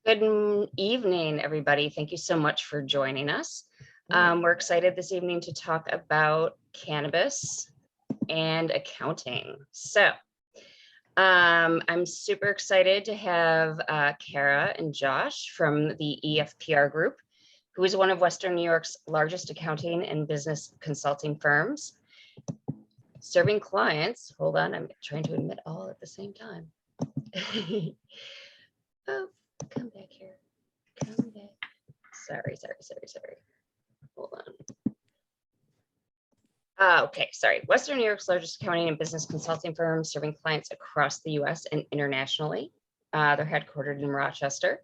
Good evening, everybody. Thank you so much for joining us. We're excited this evening to talk about cannabis and accounting. So I'm super excited to have Kara and Josh from the EFPR Group, who is one of Western New York's largest accounting and business consulting firms, serving clients. Hold on, I'm trying to admit all at the same time. Oh, come back here. Come back. Sorry. Hold on. Okay, sorry. Western New York's largest accounting and business consulting firm, serving clients across the U.S. and internationally. They're headquartered in Rochester.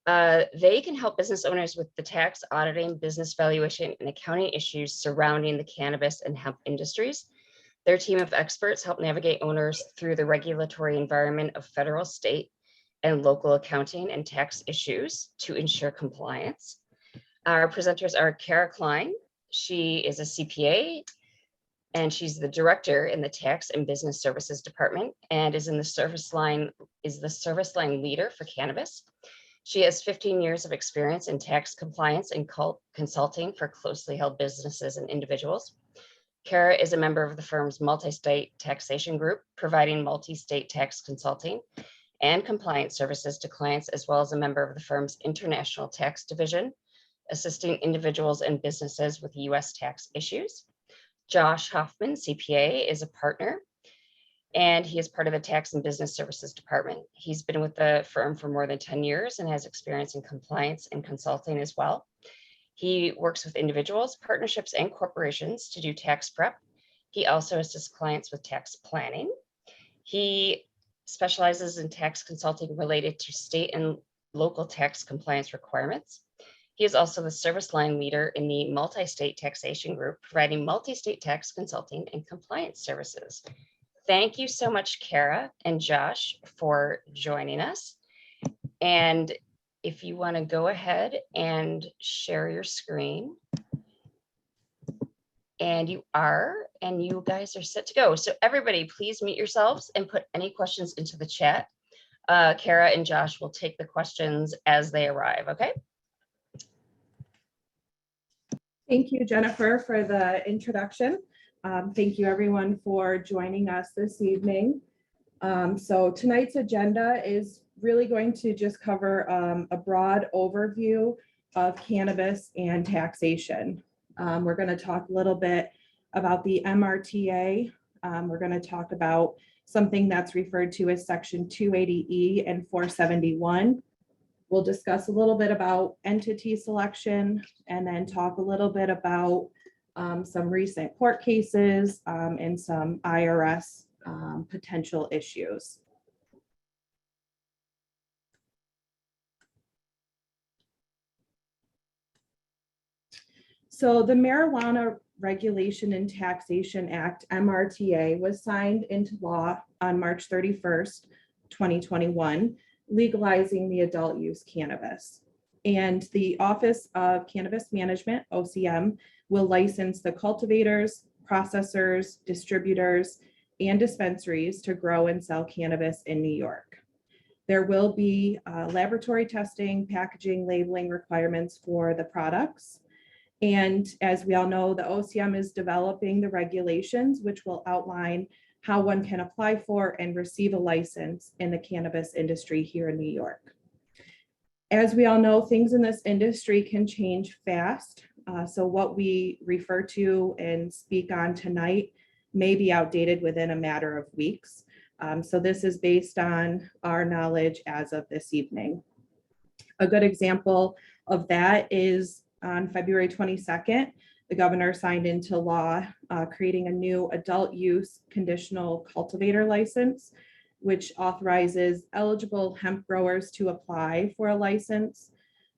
They can help business owners with the tax, auditing, business valuation, and accounting issues surrounding the cannabis and hemp industries. Their team of experts help navigate owners through the regulatory environment of federal, state, and local accounting and tax issues to ensure compliance. Our presenters are Kara Klein. She is a CPA and she's the director in the Tax and Business Services Department and is the service line leader for cannabis. She has 15 years of experience in tax compliance and consulting for closely held businesses and individuals. Kara is a member of the firm's multi-state taxation group, providing multi-state tax consulting and compliance services to clients, as well as a member of the firm's international tax division, assisting individuals and businesses with U.S. tax issues. Josh Hoffman Cpa is a partner, and he is part of the Tax and Business Services Department. He's been with the firm for more than 10 years and has experience in compliance and consulting as well. He works with individuals, partnerships, and corporations to do tax prep. He also assists clients with tax planning. He specializes in tax consulting related to state and local tax compliance requirements. He is also the service line leader in the multi-state taxation group, providing multi-state tax consulting and compliance services. Thank you so much, Kara and Josh, for joining us. And if you want to go ahead and share your screen. And you guys are set to go. So everybody, please mute yourselves and put any questions into the chat. Kara and Josh will take the questions as they arrive, okay? Thank you, Jennifer, for the introduction. Thank you, everyone, for joining us this evening. So tonight's agenda is really going to just cover a broad overview of cannabis and taxation. We're going to talk a little bit about the Mrta. We're going to talk about something that's referred to as Section 280E and 471. We'll discuss a little bit about entity selection and then talk a little bit about some recent court cases and some IRS potential issues. So the Marijuana Regulation and Taxation Act, Mrta, was signed into law on March 31st, 2021, legalizing the adult use cannabis. And the Office of Cannabis Management, OCM, will license the cultivators, processors, distributors, and dispensaries to grow and sell cannabis in New York. There will be laboratory testing, packaging, labeling requirements for the products. And as we all know, the OCM is developing the regulations, which will outline how one can apply for and receive a license in the cannabis industry here in New York. As we all know, things in this industry can change fast. So what we refer to and speak on tonight may be outdated within a matter of weeks. So this is based on our knowledge as of this evening. A good example of that is on February 22nd, the governor signed into law creating a new adult use conditional cultivator license, which authorizes eligible hemp growers to apply for a license,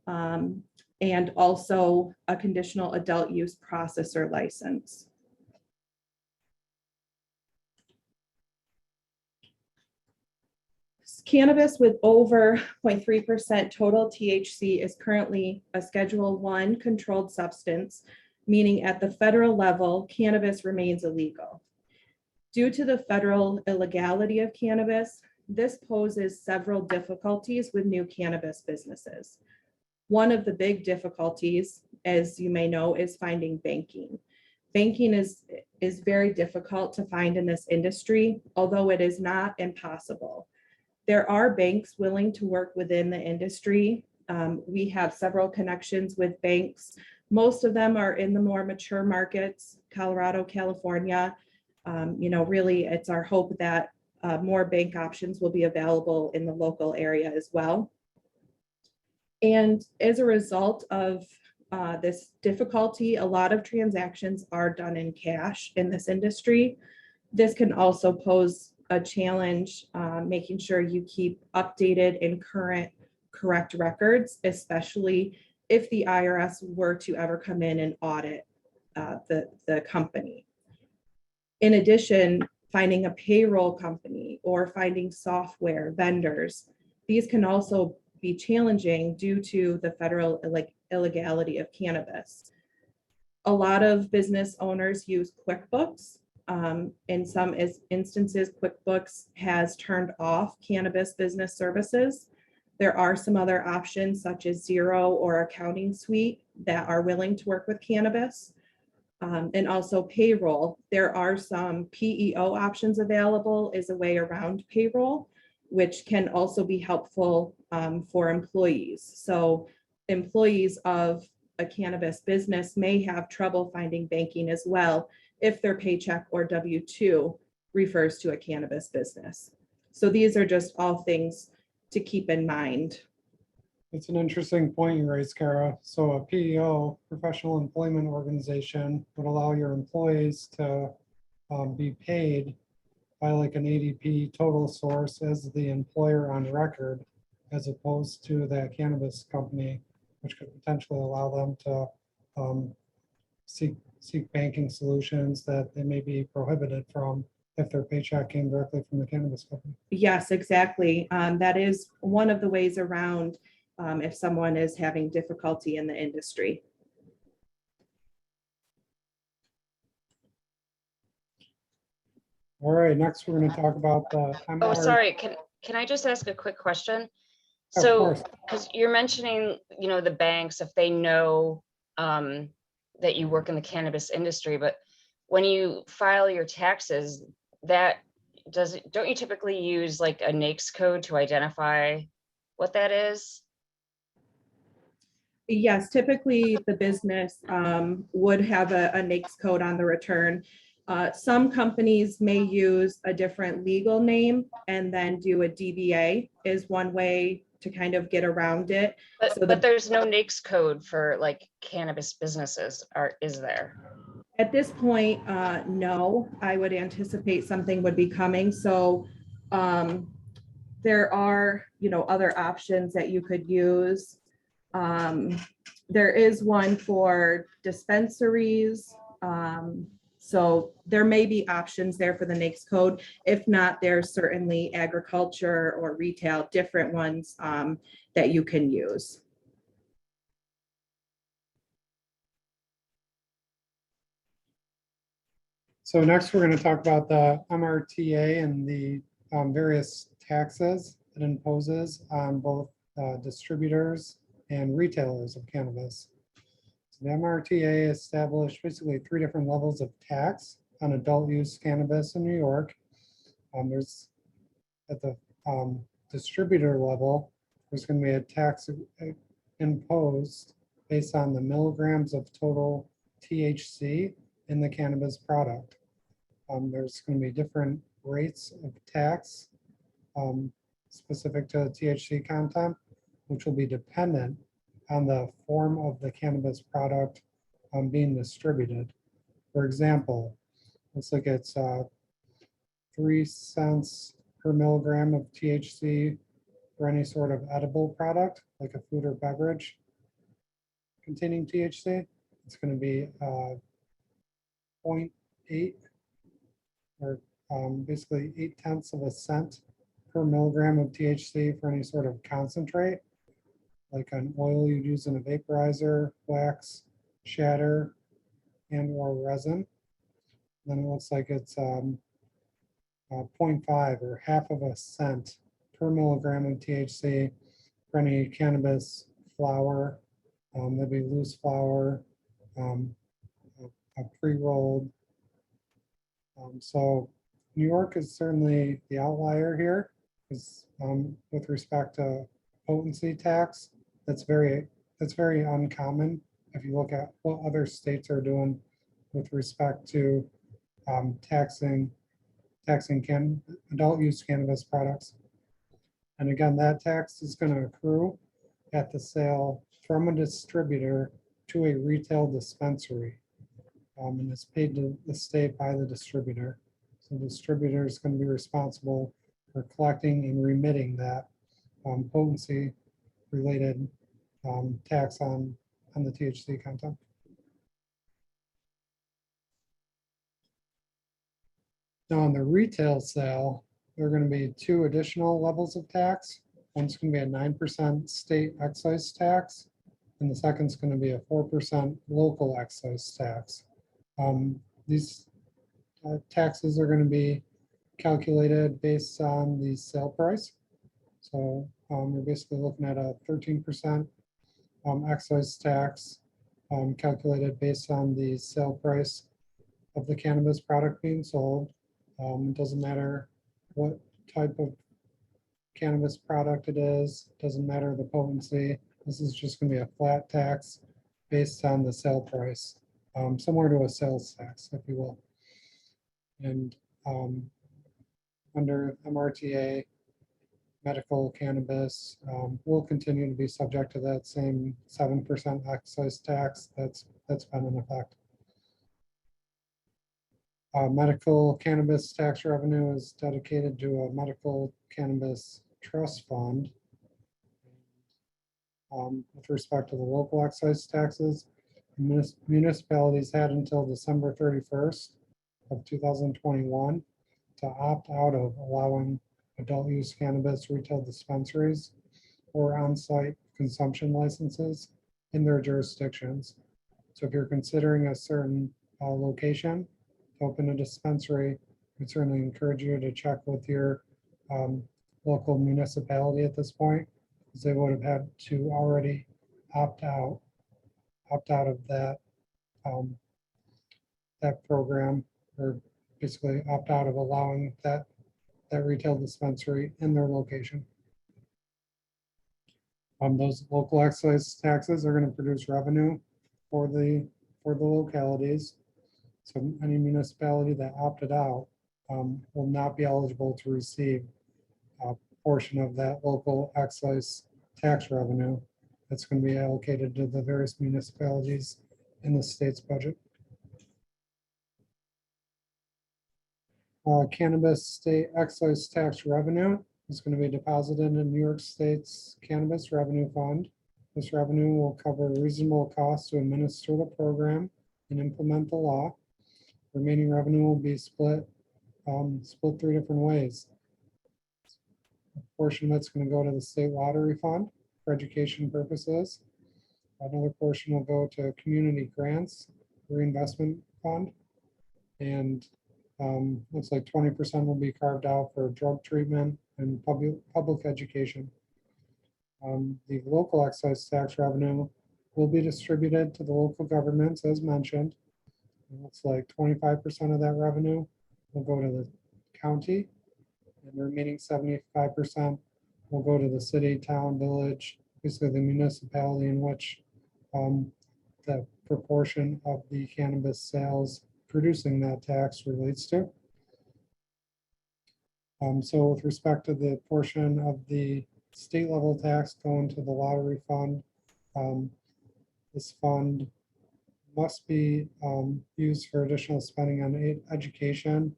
and also a conditional adult use processor license. Cannabis with over 0.3% total THC is currently a Schedule I controlled substance, meaning at the federal level, cannabis remains illegal. Due to the federal illegality of cannabis, this poses several difficulties with new cannabis businesses. One of the big difficulties, as you may know, is finding banking. Banking is very difficult to find in this industry, although it is not impossible. There are banks willing to work within the industry. We have several connections with banks. Most of them are in the more mature markets, Colorado, California. Really, it's our hope that more bank options will be available in the local area as well. And as a result of this difficulty, a lot of transactions are done in cash in this industry. This can also pose a challenge, making sure you keep updated and correct records, especially if the IRS were to ever come in and audit the company. In addition, finding a payroll company or finding software vendors, these can also be challenging due to the federal illegality of cannabis. A lot of business owners use Quickbooks. In some instances, Quickbooks has turned off cannabis business services. There are some other options such as Xero or Accounting Suite that are willing to work with cannabis. And also payroll. There are some PEO options available as a way around payroll, which can also be helpful for employees. So employees of a cannabis business may have trouble finding banking as well if their paycheck or W-2 refers to a cannabis business. So these are just all things to keep in mind. It's an interesting point you raised, Kara. So a PEO, professional employment organization, would allow your employees to be paid by like an ADP total source as the employer on record, as opposed to that cannabis company, which could potentially allow them to seek banking solutions that they may be prohibited from if their paycheck came directly from the cannabis company. Yes, exactly. That is one of the ways around if someone is having difficulty in the industry. All right, next we're going to talk about the MR. Oh, sorry, can I just ask a quick question? Of So, course. because you're mentioning, the banks, if they know that you work in the cannabis industry, but when you file your taxes, don't you typically use like a NAICS code to identify what that is? Yes, typically the business would have a NAICS code on the return. Some companies may use a different legal name and then do a DBA is one way to kind of get around it. But there's no NAICS code for like cannabis businesses, is there? At this point, no, I would anticipate something would be coming. So there are, other options that you could use. There is one for dispensaries. So there may be options there for the NAICS code. If not, there's certainly agriculture or retail, different ones that you can use. So next we're going to talk about the MRTA and the various taxes it imposes on both distributors and retailers of cannabis. So the MRTA established basically 3 different levels of tax on adult use cannabis in New York. There's at the distributor level, there's going to be a tax imposed based on the milligrams of total THC in the cannabis product. There's going to be different rates of tax specific to THC content, which will be dependent on the form of the cannabis product being distributed. For example, looks like it's 3 cents per milligram of THC for any sort of edible product, like a food or beverage containing THC. It's going to be 0.8 or basically 0.8 cents per milligram of THC for any sort of concentrate, like an oil you'd use in a vaporizer, wax, shatter, and or resin. Then it looks like it's 0.5 or half of a cent per milligram of THC for any cannabis flower. That'd be loose flower, a pre-rolled. So New York is certainly the outlier here, is with respect to potency tax. That's very uncommon if you look at what other states are doing with respect to taxing adult use cannabis products. And again, that tax is going to accrue at the sale from a distributor to a retail dispensary. And it's paid to the state by the distributor. So the distributor is going to be responsible for collecting and remitting that potency related tax on the THC content. Now on the retail sale, there are going to be two additional levels of tax. One's going to be a 9% state excise tax, and the second is going to be a 4% local excise tax. These taxes are going to be calculated based on the sale price. So we're basically looking at a 13% excise tax calculated based on the sale price of the cannabis product being sold. It doesn't matter what type of cannabis product it is, doesn't matter the potency. This is just going to be a flat tax based on the sale price, similar to a sales tax, if you will. And under MRTA, medical cannabis will continue to be subject to that same 7% excise tax that's been in effect. Medical cannabis tax revenue is dedicated to a medical cannabis trust fund. With respect to the local excise taxes, municipalities had until December 31st of 2021 to opt out of allowing adult use cannabis retail dispensaries or on-site consumption licenses in their jurisdictions. So if you're considering a certain location to open a dispensary, we certainly encourage you to check with your local municipality at this point, because they would have had to already opt out of that that program, or basically opt out of allowing that retail dispensary in their location. Those local excise taxes are going to produce revenue for the localities. So any municipality that opted out will not be eligible to receive a portion of that local excise tax revenue that's going to be allocated to the various municipalities in the state's budget. Cannabis state excise tax revenue is going to be deposited in New York State's Cannabis Revenue Fund. This revenue will cover reasonable costs to administer the program and implement the law. Remaining revenue will be split three different ways. A portion of it's going to go to the state lottery fund for education purposes. Another portion will go to community grants reinvestment fund, and looks like 20% will be carved out for drug treatment and public education. The local excise tax revenue will be distributed to the local governments as mentioned. It looks like 25% of that revenue will go to the county, and the remaining 75% will go to the city, town, village, basically the municipality in which the proportion of the cannabis sales producing that tax relates to. So with respect to the portion of the state level tax going to the lottery fund, this fund must be used for additional spending on education,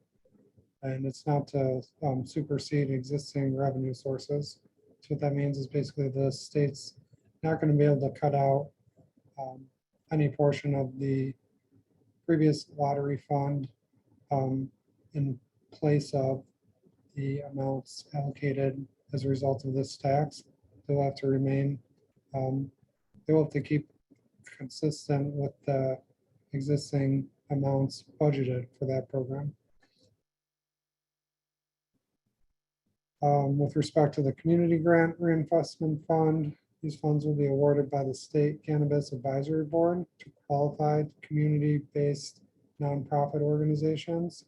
and it's not to supersede existing revenue sources. So what that means is basically the state's not going to be able to cut out any portion of the previous lottery fund in place of the amounts allocated as a result of this tax. They'll have to remain, they'll have to keep consistent with the existing amounts budgeted for that program. With respect to the Community Grant Reinvestment Fund, these funds will be awarded by the State Cannabis Advisory Board to qualified community-based nonprofit organizations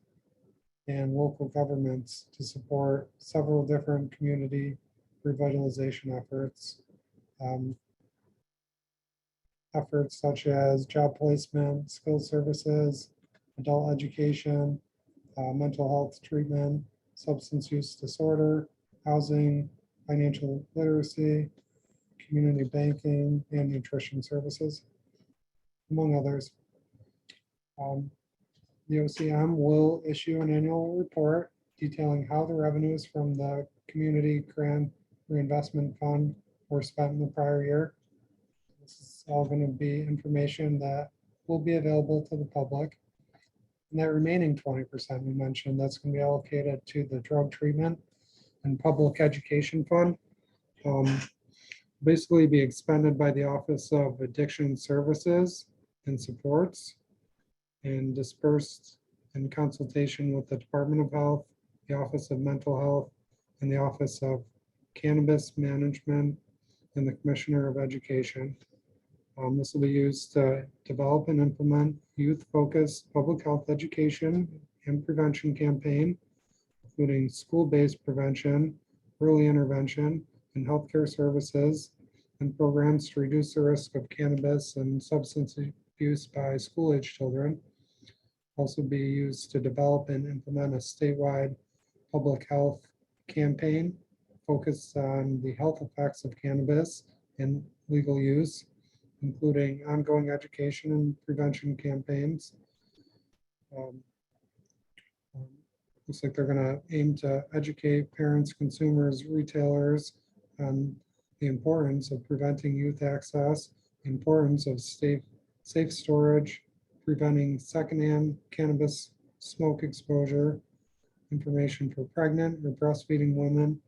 and local governments to support several different community revitalization efforts. Efforts such as job placement, skills services, adult education, mental health treatment, substance use disorder, housing, financial literacy, community banking, and nutrition services, among others. The OCM will issue an annual report detailing how the revenues from the Community Grant Reinvestment Fund were spent in the prior year. This is all going to be information that will be available to the public. And that remaining 20% we mentioned, that's going to be allocated to the drug treatment and public education fund. Basically be expended by the Office of Addiction Services and Supports and dispersed in consultation with the Department of Health, the Office of Mental Health, and the Office of Cannabis Management and the Commissioner of Education. This will be used to develop and implement youth-focused public health education and prevention campaign, including school-based prevention, early intervention, and healthcare services, and programs to reduce the risk of cannabis and substance abuse by school-age children. Also be used to develop and implement a statewide public health campaign focused on the health effects of cannabis and legal use, including ongoing education and prevention campaigns. Looks like they're going to aim to educate parents, consumers, retailers on the importance of preventing youth access, the importance of safe storage, preventing secondhand cannabis smoke exposure, information for pregnant or breastfeeding women,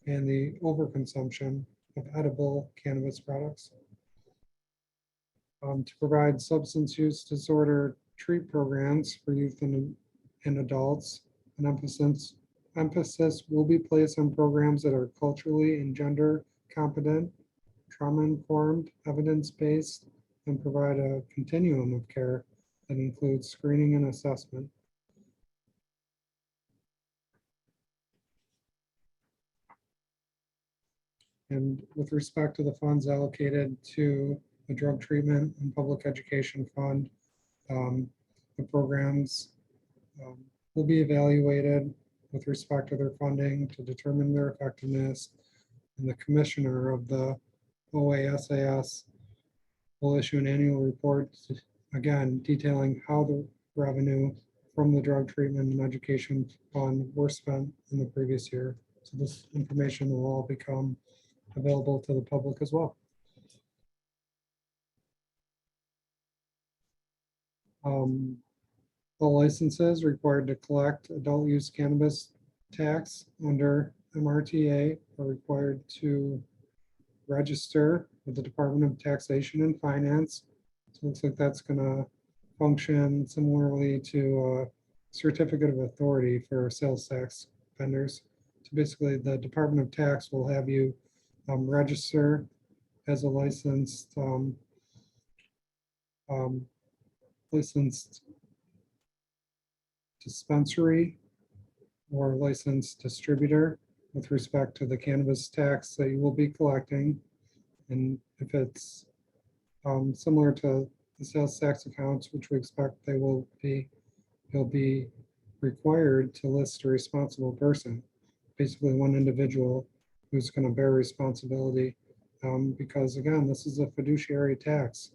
and the overconsumption of edible cannabis products. To provide substance use disorder treat programs for youth and adults. An emphasis will be placed on programs that are culturally and gender competent, trauma-informed, evidence-based, and provide a continuum of care that includes screening and assessment. And with respect to the funds allocated to the Drug Treatment and Public Education Fund, the programs will be evaluated with respect to their funding to determine their effectiveness. And the commissioner of the OASAS will issue an annual report, again, detailing how the revenue from the Drug Treatment and Education Fund were spent in the previous year. So this information will all become available to the public as well. All licenses required to collect adult use cannabis tax under MRTA are required to register with the Department of Taxation and Finance. So it looks like that's going to function similarly to a certificate of authority for sales tax vendors. So basically the Department of Tax will have you register as a licensed dispensary or licensed distributor with respect to the cannabis tax that you will be collecting. And if it's similar to the sales tax accounts, which we expect they will be, you'll be required to list a responsible person, basically one individual who's going to bear responsibility, because again, this is a fiduciary tax.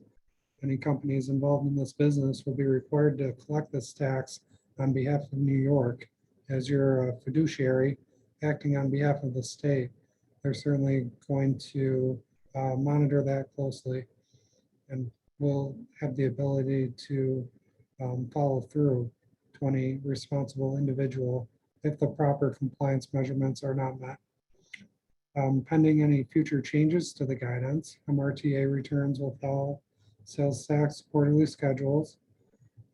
Any companies involved in this business will be required to collect this tax on behalf of New York. As you're a fiduciary acting on behalf of the state, they're certainly going to monitor that closely and will have the ability to follow through to any responsible individual if the proper compliance measurements are not met. Pending any future changes to the guidance, MRTA returns will follow sales tax quarterly schedules.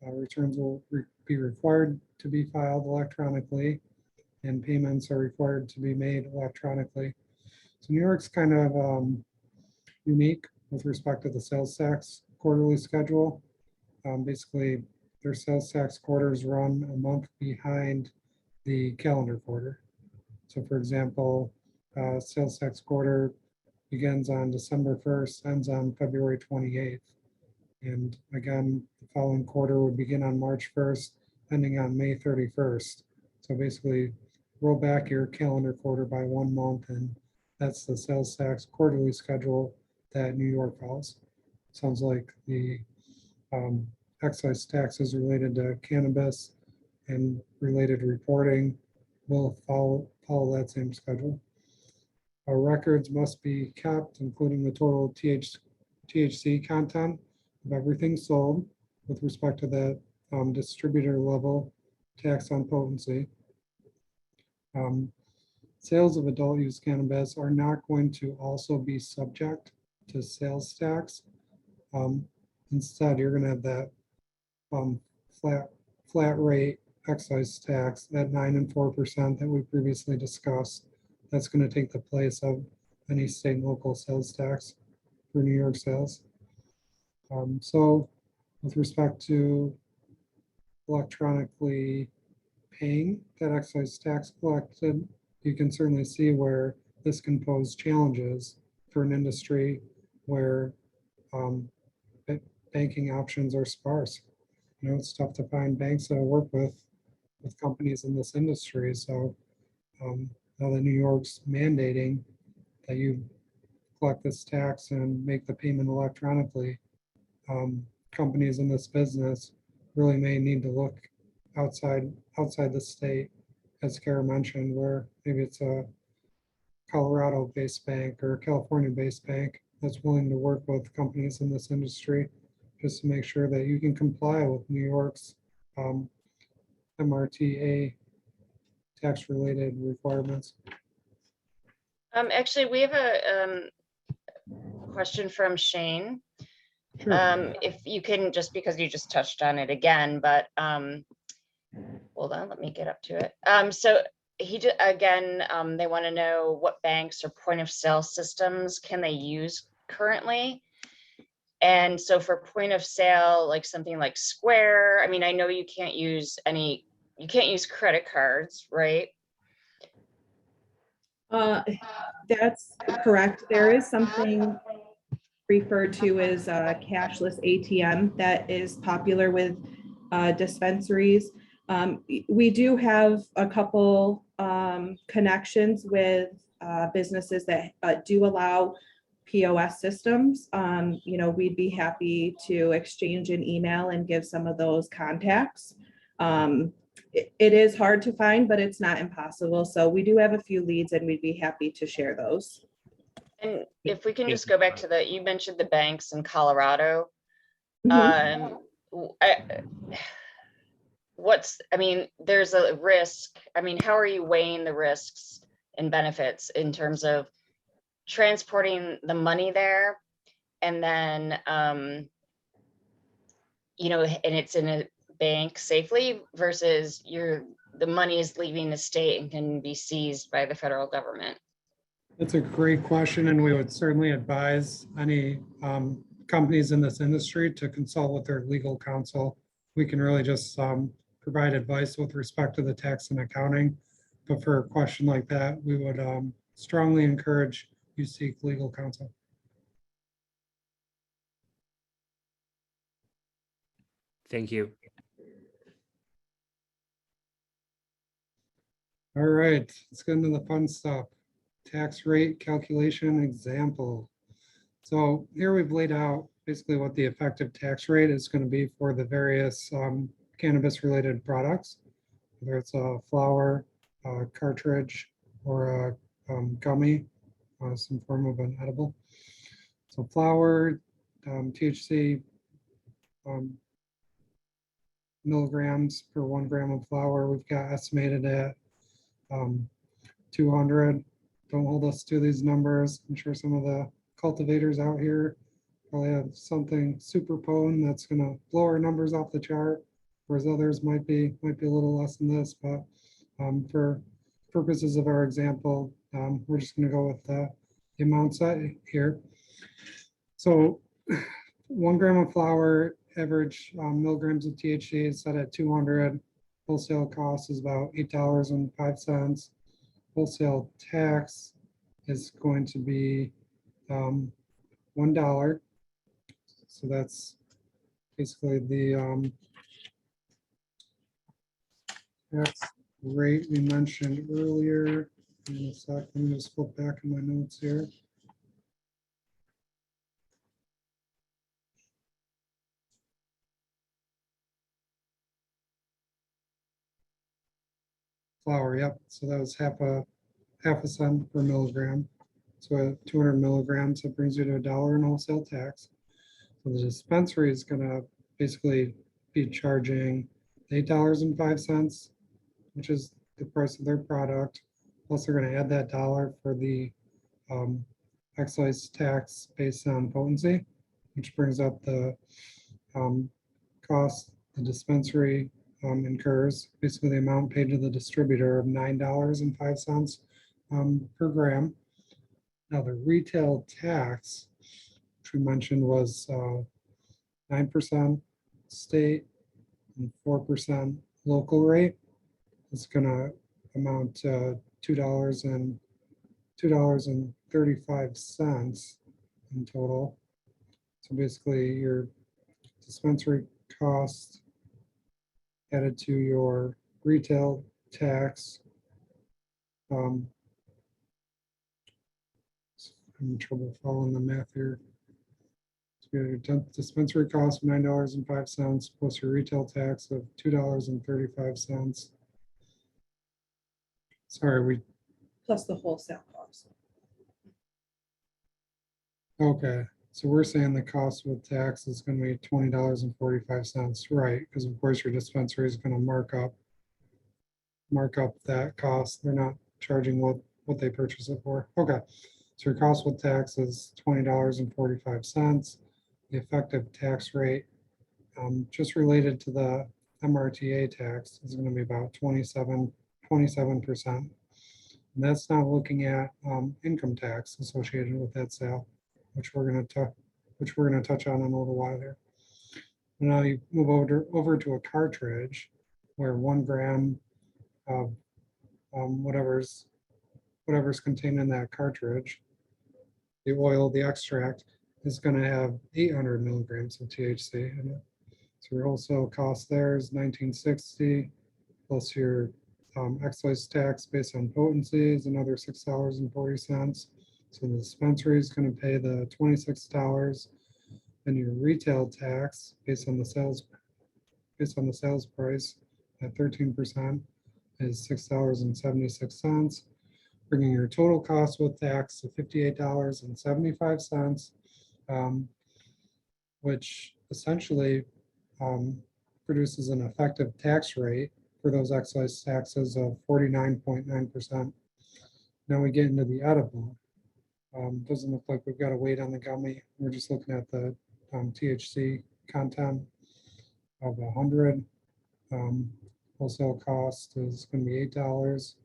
Returns will be required to be filed electronically and payments are required to be made electronically. So New York's kind of unique with respect to the sales tax quarterly schedule. Basically, their sales tax quarters run a month behind the calendar quarter. So for example, sales tax quarter begins on December 1st, ends on February 28th. And again, the following quarter would begin on March 1st, ending on May 31st. So basically, roll back your calendar quarter by 1 month, and that's the sales tax quarterly schedule that New York follows. Sounds like the excise taxes related to cannabis and related reporting will follow that same schedule. Our records must be kept, including the total THC content of everything sold with respect to that distributor level tax on potency. Sales of adult use cannabis are not going to also be subject to sales tax. Instead, you're going to have that flat rate excise tax at 9% and 4% that we previously discussed. That's going to take the place of any state and local sales tax for New York sales. So with respect to electronically paying that excise tax collected, you can certainly see where this can pose challenges for an industry where banking options are sparse. You know, it's tough to find banks that work with companies in this industry. So now that New York's mandating that you collect this tax and make the payment electronically, companies in this business really may need to look outside the state, as Kara mentioned, where maybe it's a Colorado-based bank or a California-based bank that's willing to work with companies in this industry just to make sure that you can comply with New York's MRTA tax-related requirements. Actually, we have a question from Shane. Sure. If you can, just because you just touched on it again, but hold on, let me get up to it. So again, they want to know what banks or point of sale systems can they use currently. And so for point of sale, like something like Square, I mean, I know you can't use credit cards, right? That's correct. There is something referred to as a cashless ATM that is popular with dispensaries. We do have a couple connections with businesses that do allow POS systems. You know, we'd be happy to exchange an email and give some of those contacts. It is hard to find, but it's not impossible. So we do have a few leads and we'd be happy to share those. And if we can just go back to you mentioned the banks in Colorado. Mhm. I mean, there's a risk. I mean, how are you weighing the risks and benefits in terms of transporting the money there and then, you know, and it's in a bank safely versus the money is leaving the state and can be seized by the federal government? That's a great question, and we would certainly advise any companies in this industry to consult with their legal counsel. We can really just provide advice with respect to the tax and accounting, but for a question like that, we would strongly encourage you seek legal counsel. Thank you. All right, let's get into the fun stuff. Tax rate calculation example. So here we've laid out basically what the effective tax rate is going to be for the various cannabis related products, whether it's a flower, a cartridge, or a gummy, some form of an edible. So flower, THC, milligrams per 1 gram of flower, we've got estimated at 200. Don't hold us to these numbers. I'm sure some of the cultivators out here probably have something super potent that's going to blow our numbers off the chart, whereas others might be a little less than this. But for purposes of our example, we're just going to go with the amounts here. So 1 gram of flour, average milligrams of THC is set at 200. Wholesale cost is about $8.05. Wholesale tax is going to be $1. So that's basically the tax rate we mentioned earlier. In a sec, let me just flip back in my notes here. Flour, yep. So that was half a cent per milligram. So at 200 milligrams, it brings you to $1 in wholesale tax. So the dispensary is going to basically be charging $8.05, which is the price of their product. Plus, they're going to add that dollar for the excise tax based on potency, which brings up the cost the dispensary incurs, basically the amount paid to the distributor of $9.05 per gram. Now, the retail tax, which we mentioned, was 9% state and 4% local rate. It's going to amount to $2.35 in total. So basically, your dispensary cost added to your retail tax. I'm in trouble following the math here. So you have your dispensary cost of $9.05 plus your retail tax of $2.35. Sorry, Plus the wholesale cost. okay. So we're saying the cost with tax is going to be $20.45, right? Because of course your dispensary is going to mark up that cost. They're not charging what they purchase it for. Okay. So your cost with tax is $20.45. The effective tax rate, just related to the MRTA tax, is going to be about 27%. And that's not looking at income tax associated with that sale, which we're going to touch on in a little while here. Now you move over to a cartridge where 1 gram of whatever's contained in that cartridge, the oil, the extract, is going to have 800 milligrams of THC in it. So your wholesale cost there is $19.60 plus your excise tax based on potency is another $6.40. So the dispensary is going to pay the $26, and your retail tax based on the sales price at 13% is $6.76, bringing your total cost with tax to $58.75, which essentially produces an effective tax rate for those excise taxes of 49.9%. Now we get into the edible. Doesn't look like we've got a weight on the gummy. We're just looking at the THC content of 100. Wholesale cost is going to be $8.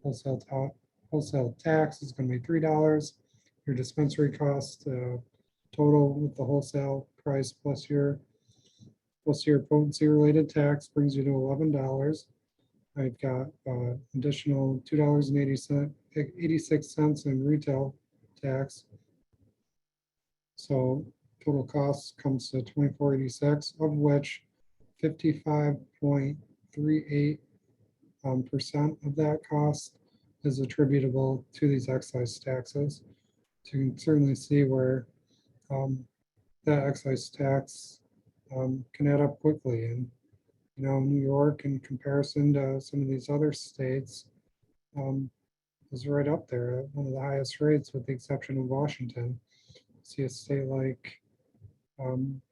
Wholesale tax is going to be $3. Your dispensary cost total with the wholesale price plus your potency related tax brings you to $11. I've got additional $2.86 in retail tax. So total cost comes to $24.86, of which 55.38% of that cost is attributable to these excise taxes. So you can certainly see where that excise tax can add up quickly. And New York, in comparison to some of these other states, is right up there at one of the highest rates, with the exception of Washington. See a state like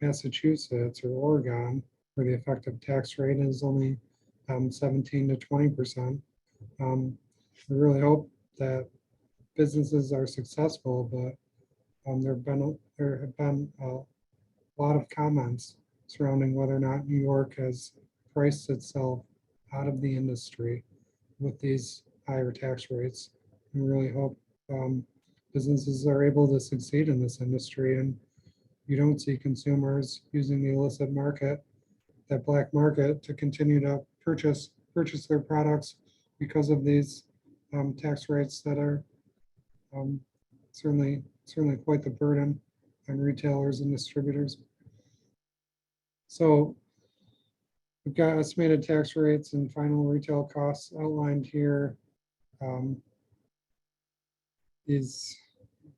Massachusetts or Oregon, where the effective tax rate is only 17 to 20%. We really hope that businesses are successful, but there have been a lot of comments surrounding whether or not New York has priced itself out of the industry with these higher tax rates. And really hope businesses are able to succeed in this industry, and you don't see consumers using the illicit market, that black market, to continue to purchase their products because of these tax rates that are certainly quite the burden on retailers and distributors. So we've got estimated tax rates and final retail costs outlined here. These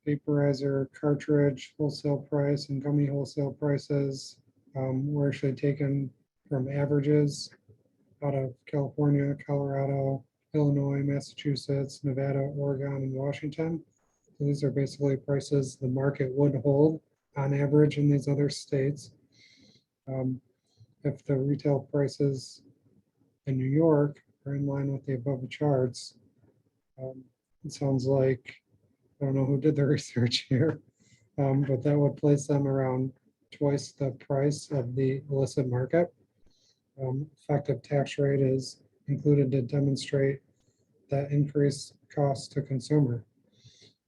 vaporizer cartridge wholesale price and gummy wholesale prices were actually taken from averages out of California, Colorado, Illinois, Massachusetts, Nevada, Oregon, and Washington. So these are basically prices the market would hold on average in these other states. If the retail prices in New York are in line with the above charts, it sounds like, I don't know who did the research here, but that would place them around twice the price of the illicit market. Effective tax rate is included to demonstrate that increased cost to consumer.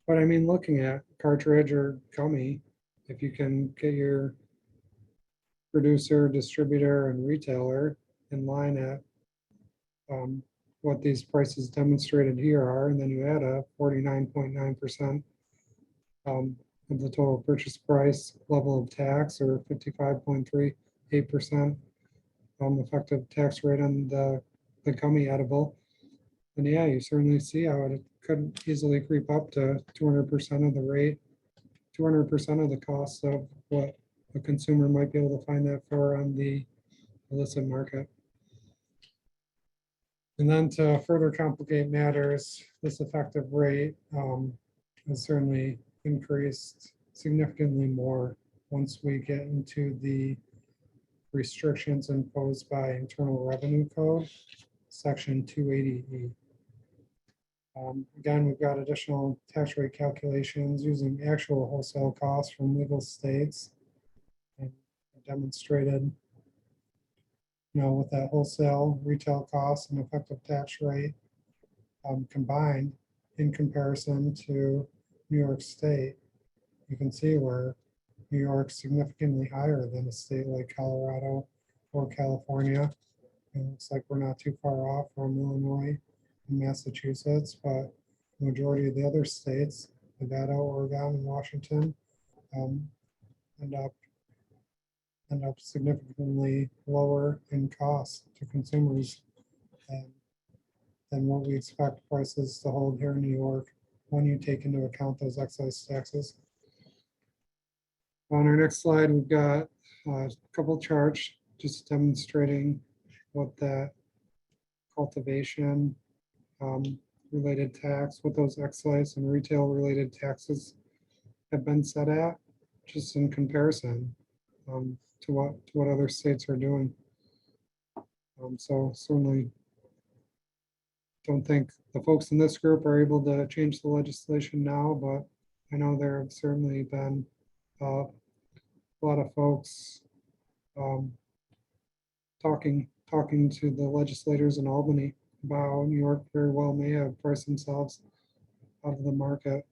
But I mean, looking at cartridge or gummy, if you can get your producer, distributor, and retailer in line at what these prices demonstrated here are, and then you add a 49.9% of the total purchase price level of tax, or 55.38% effective tax rate on the gummy edible, then yeah, you certainly see how it could easily creep up to 200% of the rate, 200% of the cost of what a consumer might be able to find that for on the illicit market. And then to further complicate matters, this effective rate has certainly increased significantly more once we get into the restrictions imposed by Internal Revenue Code, Section 280E. Again, we've got additional tax rate calculations using actual wholesale costs from legal states, and demonstrated, with that wholesale retail costs and effective tax rate combined in comparison to New York State, you can see where New York's significantly higher than a state like Colorado or California. It looks like we're not too far off from Illinois and Massachusetts, but the majority of the other states, Nevada, Oregon, and Washington, end up significantly lower in cost to consumers than what we expect prices to hold here in New York when you take into account those excise taxes. On our next slide, we've got a couple charts just demonstrating what that cultivation related tax, what those excise and retail related taxes have been set at, just in comparison to what other states are doing. So certainly don't think the folks in this group are able to change the legislation now, but I know there have certainly been a lot of folks talking to the legislators in Albany about how New York very well may have priced themselves out of the market.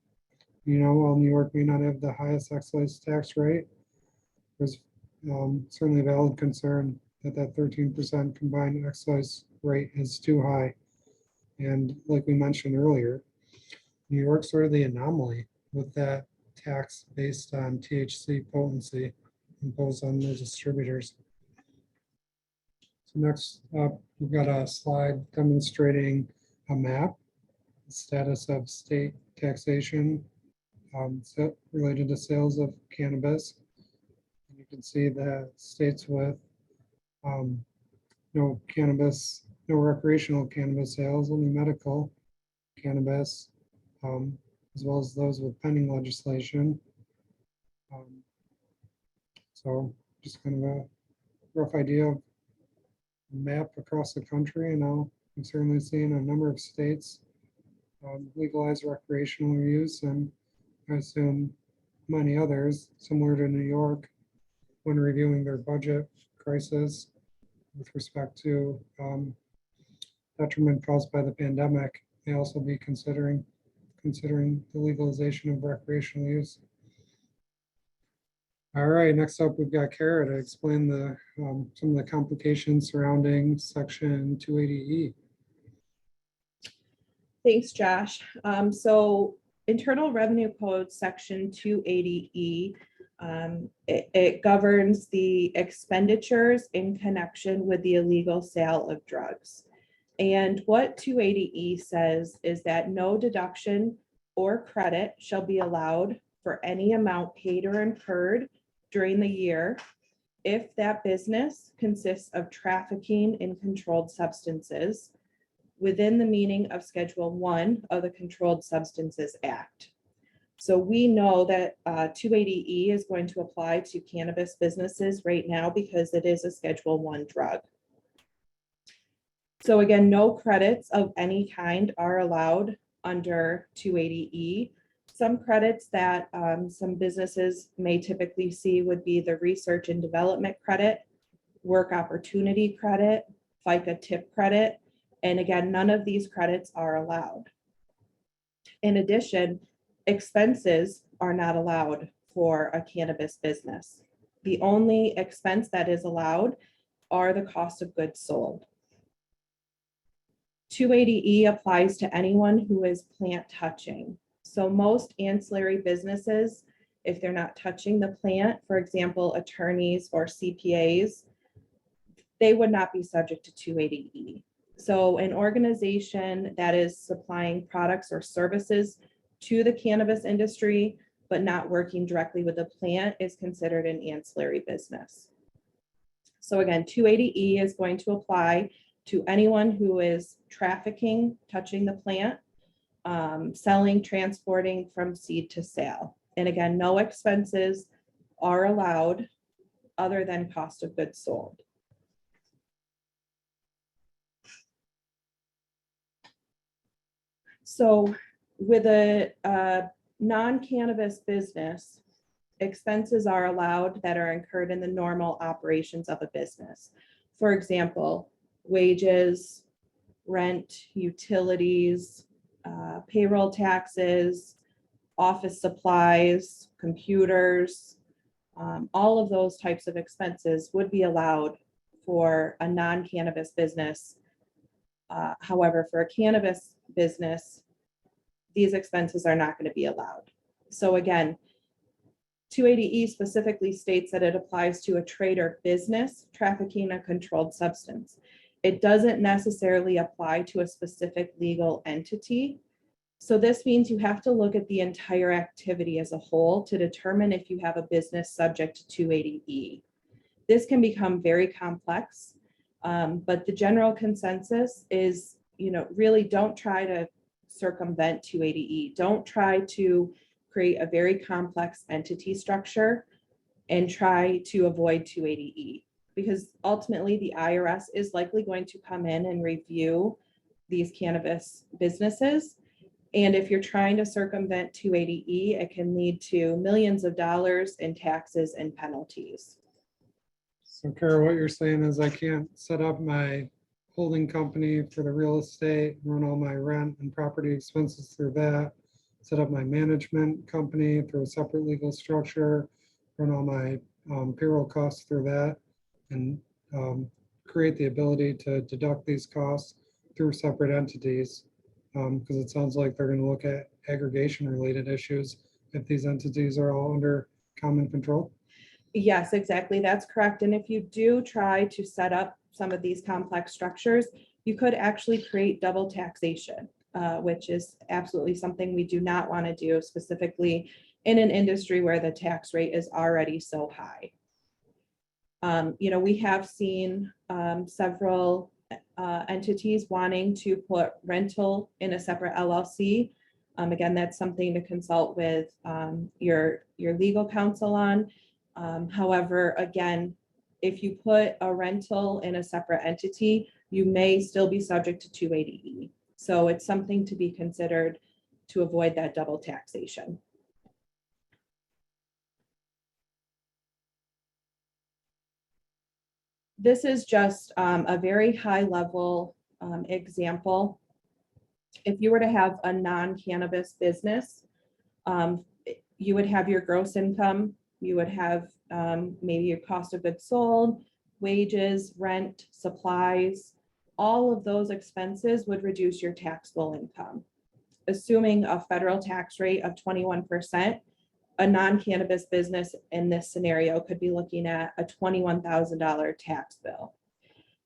While New York may not have the highest excise tax rate, there's certainly a valid concern that 13% combined excise rate is too high. And like we mentioned earlier, New York's sort of the anomaly with that tax based on THC potency imposed on those distributors. So next up, we've got a slide demonstrating a map, the status of state taxation related to sales of cannabis. And you can see that states with no recreational cannabis sales, only medical cannabis, as well as those with pending legislation. So just kind of a rough idea of the map across the country. And now we've certainly seen a number of states legalize recreational use, and I assume many others, similar to New York, when reviewing their budget crisis with respect to detriment caused by the pandemic, may also be considering the legalization of recreational use. All right, next up, we've got Kara to explain the some of the complications surrounding Section 280E. Thanks, Josh. So Internal Revenue Code Section 280E, it governs the expenditures in connection with the illegal sale of drugs. And what 280E says is that no deduction or credit shall be allowed for any amount paid or incurred during the year if that business consists of trafficking in controlled substances within the meaning of Schedule 1 of the Controlled Substances Act. So we know that 280E is going to apply to cannabis businesses right now because it is a Schedule 1 drug. So again, no credits of any kind are allowed under 280E. Some credits that some businesses may typically see would be the research and development credit, work opportunity credit, FICA tip credit, and again, none of these credits are allowed. In addition, expenses are not allowed for a cannabis business. The only expense that is allowed are the cost of goods sold. 280E applies to anyone who is plant touching. So most ancillary businesses, if they're not touching the plant, for example, attorneys or CPAs, they would not be subject to 280E. So an organization that is supplying products or services to the cannabis industry, but not working directly with the plant, is considered an ancillary business. So again, 280E is going to apply to anyone who is trafficking, touching the plant, selling, transporting from seed to sale. And again, no expenses are allowed other than cost of goods sold. So with a non-cannabis business, expenses are allowed that are incurred in the normal operations of a business. For example, wages, rent, utilities, payroll taxes, office supplies, computers, all of those types of expenses would be allowed for a non-cannabis business. However, for a cannabis business, these expenses are not going to be allowed. So again, 280E specifically states that it applies to a trade or business trafficking a controlled substance. It doesn't necessarily apply to a specific legal entity. So this means you have to look at the entire activity as a whole to determine if you have a business subject to 280E. This can become very complex, but the general consensus is, really don't try to circumvent 280E. Don't try to create a very complex entity structure and try to avoid 280E, because ultimately the IRS is likely going to come in and review these cannabis businesses. And if you're trying to circumvent 280E, it can lead to millions of dollars in taxes and penalties. So Kara, what you're saying is I can't set up my holding company for the real estate, run all my rent and property expenses through that, set up my management company through a separate legal structure, run all my payroll costs through that, and create the ability to deduct these costs through separate entities, because it sounds like they're going to look at aggregation related issues if these entities are all under common control. Yes, exactly. That's correct. And if you do try to set up some of these complex structures, you could actually create double taxation, which is absolutely something we do not want to do, specifically in an industry where the tax rate is already so high. We have seen several entities wanting to put rental in a separate LLC. Again, that's something to consult with your legal counsel on. However, again, if you put a rental in a separate entity, you may still be subject to 280E. So it's something to be considered to avoid that double taxation. This is just a very high level example If you were to have a non-cannabis business, you would have your gross income, you would have maybe your cost of goods sold, wages, rent, supplies, all of those expenses would reduce your taxable income. Assuming a federal tax rate of 21%, a non-cannabis business in this scenario could be looking at a $21,000 tax bill.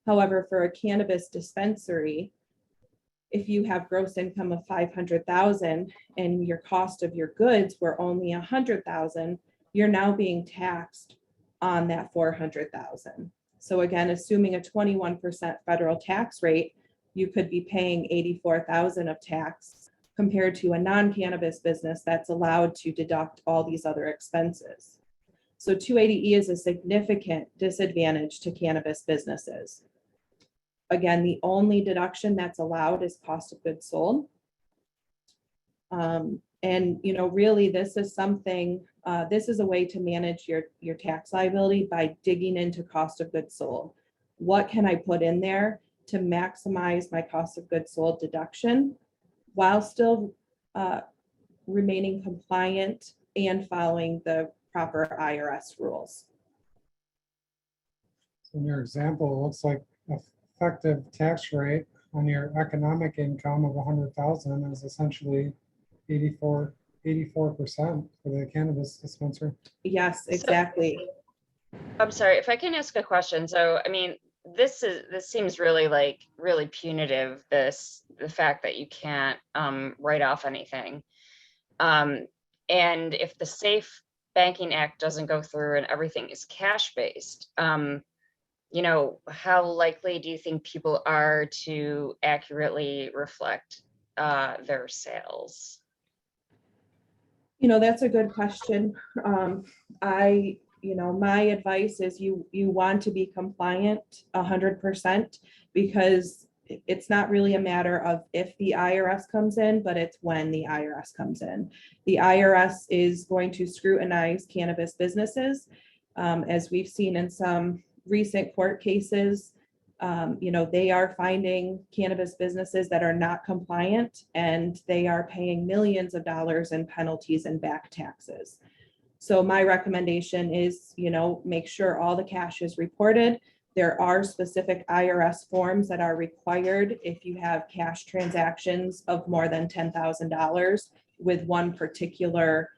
However, for a cannabis dispensary, if you have gross income of 500,000 and your cost of your goods were only 100,000, you're now being taxed on that 400,000. So again, assuming a 21% federal tax rate, you could be paying 84,000 of tax compared to a non-cannabis business that's allowed to deduct all these other expenses. So 280E is a significant disadvantage to cannabis businesses. Again, the only deduction that's allowed is cost of goods sold. And really, this is something, this is a way to manage your tax liability by digging into cost of goods sold. What can I put in there to maximize my cost of goods sold deduction while still remaining compliant and following the proper IRS rules? So in your example, it looks like effective tax rate on your economic income of 100,000 is essentially 84% for the cannabis dispensary. Yes, exactly. I'm sorry, if I can ask a question. So, I mean, this seems really punitive, the fact that you can't write off anything. And if the Safe Banking Act doesn't go through and everything is cash-based, how likely do you think people are to accurately reflect their sales? That's a good question. My advice is you want to be compliant 100% because it's not really a matter of if the IRS comes in, but it's when the IRS comes in. The IRS is going to scrutinize cannabis businesses, as we've seen in some recent court cases. They are finding cannabis businesses that are not compliant, and they are paying millions of dollars in penalties and back taxes. So my recommendation is, make sure all the cash is reported. There are specific IRS forms that are required if you have cash transactions of more than $10,000 with one particular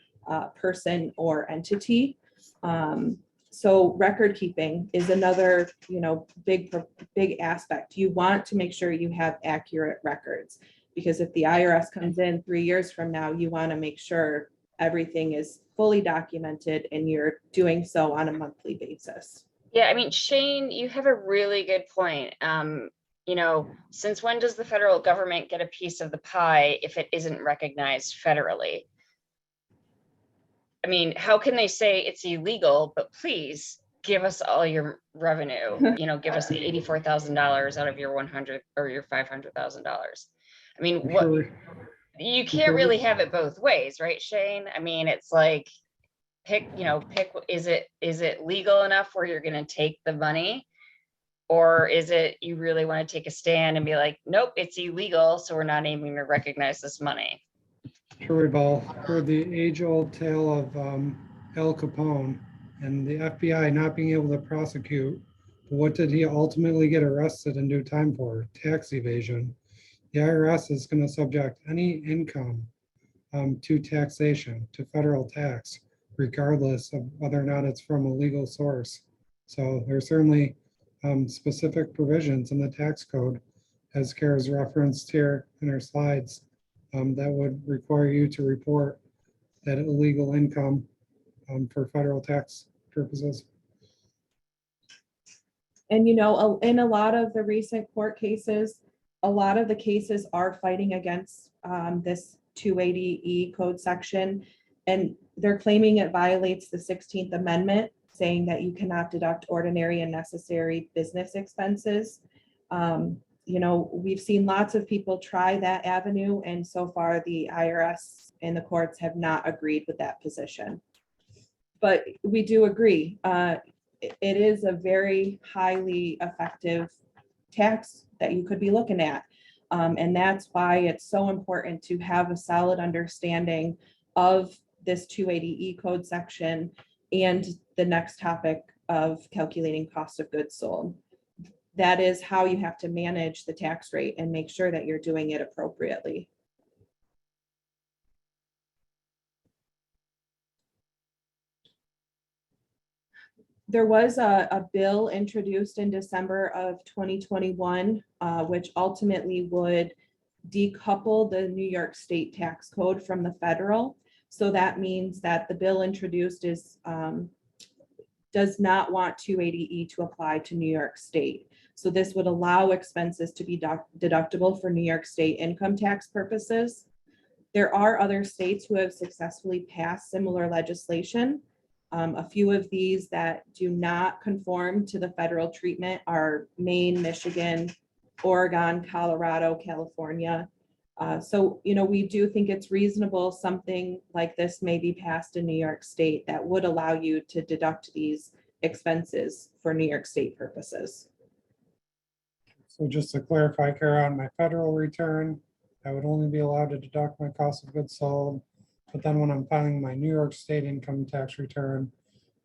person or entity. So record keeping is another, big aspect. You want to make sure you have accurate records, because if the IRS comes in 3 years from now, you want to make sure everything is fully documented and you're doing so on a monthly basis. Yeah, I mean, Shane, you have a really good point. Since when does the federal government get a piece of the pie if it isn't recognized federally? I mean, how can they say it's illegal, but please give us all your revenue, give us $84,000 out of your 100 or your $500,000. I mean, you can't really have it both ways, right, Shane? I mean, it's like, pick, is it legal enough where you're going to take the money? Or is it, you really want to take a stand and be like, nope, it's illegal, so we're not even going to recognize this money? Sure, we've all heard the age-old tale of Al Capone and the FBI not being able to prosecute. But what did he ultimately get arrested and do time for? Tax evasion. The IRS is going to subject any income to taxation, to federal tax, regardless of whether or not it's from a legal source. So there's certainly specific provisions in the tax code, as Kara's referenced here in her slides, that would require you to report that illegal income for federal tax purposes. And, in a lot of the recent court cases, a lot of the cases are fighting against this 280E code section, and they're claiming it violates the 16th Amendment, saying that you cannot deduct ordinary and necessary business expenses. We've seen lots of people try that avenue, and so far the IRS and the courts have not agreed with that position. But we do agree. It is a very highly effective tax that you could be looking at. And that's why it's so important to have a solid understanding of this 280E code section and the next topic of calculating cost of goods sold. That is how you have to manage the tax rate and make sure that you're doing it appropriately. There was a bill introduced in December of 2021, which ultimately would decouple the New York State tax code from the federal. So that means that the bill introduced does not want 280E to apply to New York State. So this would allow expenses to be deductible for New York State income tax purposes. There are other states who have successfully passed similar legislation. A few of these that do not conform to the federal treatment are Maine, Michigan, Oregon, Colorado, California. So, we do think it's reasonable something like this may be passed in New York State that would allow you to deduct these expenses for New York State purposes. So just to clarify, Kara, on my federal return, I would only be allowed to deduct my cost of goods sold. But then when I'm filing my New York State income tax return,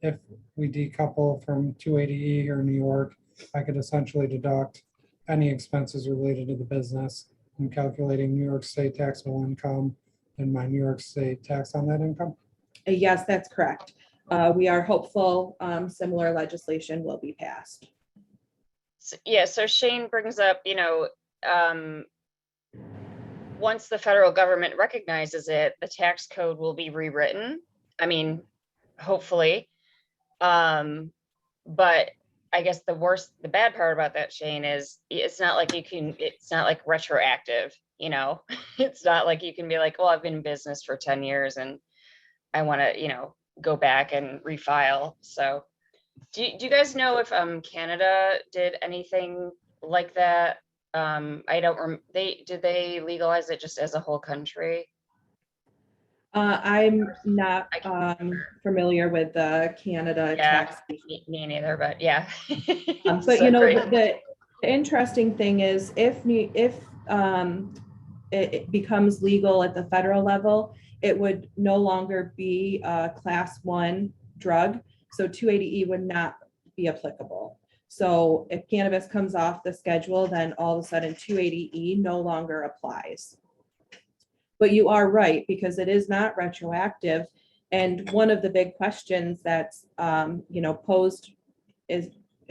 if we decouple from 280E here in New York, I could essentially deduct any expenses related to the business in calculating New York State taxable income and my New York State tax on that income. Yes, that's correct. We are hopeful similar legislation will be passed. So Shane brings up, once the federal government recognizes it, the tax code will be rewritten. I mean, hopefully. But I guess the bad part about that, Shane, is it's not like it's not like retroactive, it's not like you can be like, well, I've been in business for 10 years and I want to, go back and refile. So do you guys know if Canada did anything like that? Did they legalize it just as a whole country? I'm not familiar with the Canada Yeah, tax. me neither, but yeah. But So great. the interesting thing is if it becomes legal at the federal level, it would no longer be a class 1 drug. So 280E would not be applicable. So if cannabis comes off the schedule, then all of a sudden 280E no longer applies. But you are right, because it is not retroactive. And one of the big questions that's posed is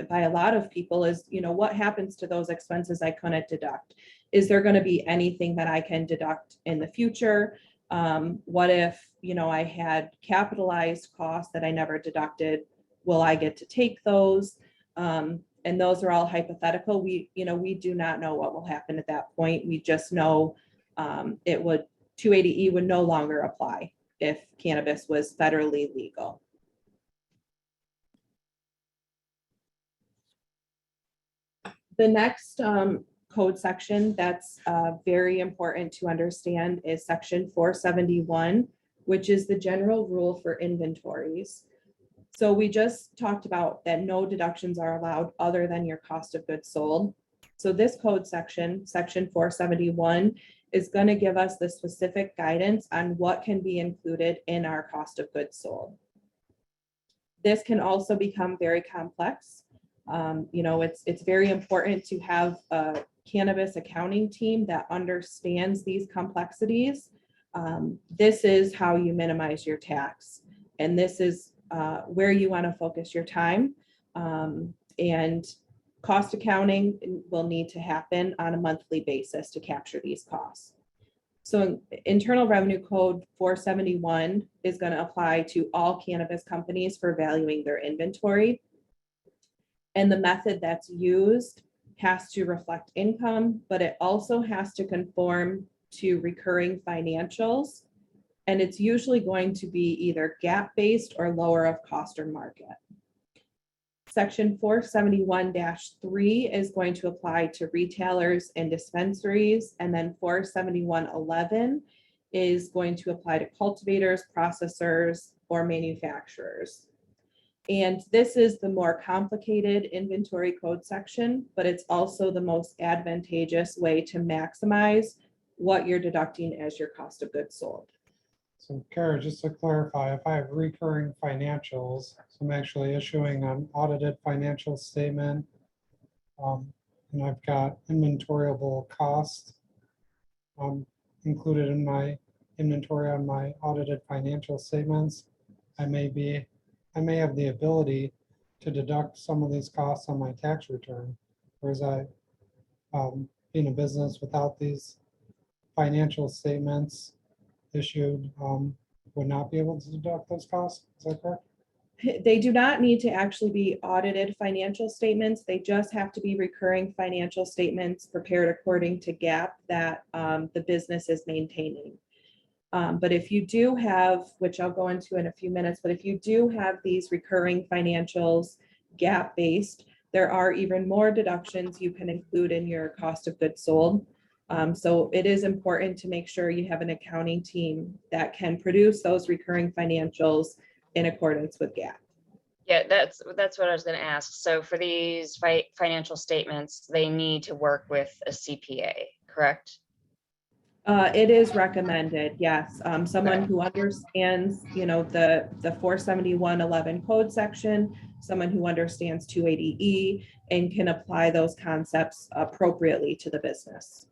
by a lot of people is, what happens to those expenses I couldn't deduct? Is there going to be anything that I can deduct in the future? What if, I had capitalized costs that I never deducted? Will I get to take those? And those are all hypothetical. We do not know what will happen at that point. We just know 280E would no longer apply if cannabis was federally legal. The next code section that's very important to understand is section 471, which is the general rule for inventories. So we just talked about that no deductions are allowed other than your cost of goods sold. So this code section 471, is going to give us the specific guidance on what can be included in our cost of goods sold. This can also become very complex. It's very important to have a cannabis accounting team that understands these complexities. This is how you minimize your tax, and this is where you want to focus your time. And cost accounting will need to happen on a monthly basis to capture these costs. So Internal Revenue Code 471 is going to apply to all cannabis companies for valuing their inventory. And the method that's used has to reflect income, but it also has to conform to recurring financials. And it's usually going to be either GAAP-based or lower of cost or market. Section 471-3 is going to apply to retailers and dispensaries, and then 471-11 is going to apply to cultivators, processors, or manufacturers. And this is the more complicated inventory code section, but it's also the most advantageous way to maximize what you're deducting as your cost of goods sold. So Kara, just to clarify, if I have recurring financials, so I'm actually issuing an audited financial statement, and I've got inventoriable costs included in my inventory on my audited financial statements, I may have the ability to deduct some of these costs on my tax return, whereas being a business without these financial statements issued, would not be able to deduct those costs. Is that correct? They do not need to actually be audited financial statements. They just have to be recurring financial statements prepared according to GAAP that the business is maintaining. But if you do have, which I'll go into in a few minutes, but if you do have these recurring financials GAAP based, there are even more deductions you can include in your cost of goods sold. So it is important to make sure you have an accounting team that can produce those recurring financials in accordance with GAAP. Yeah, that's what I was going to ask. So for these financial statements, they need to work with a CPA, correct? It is recommended, yes. Someone who understands, the 47111 code section, someone who understands 280E and can apply those concepts appropriately to the business.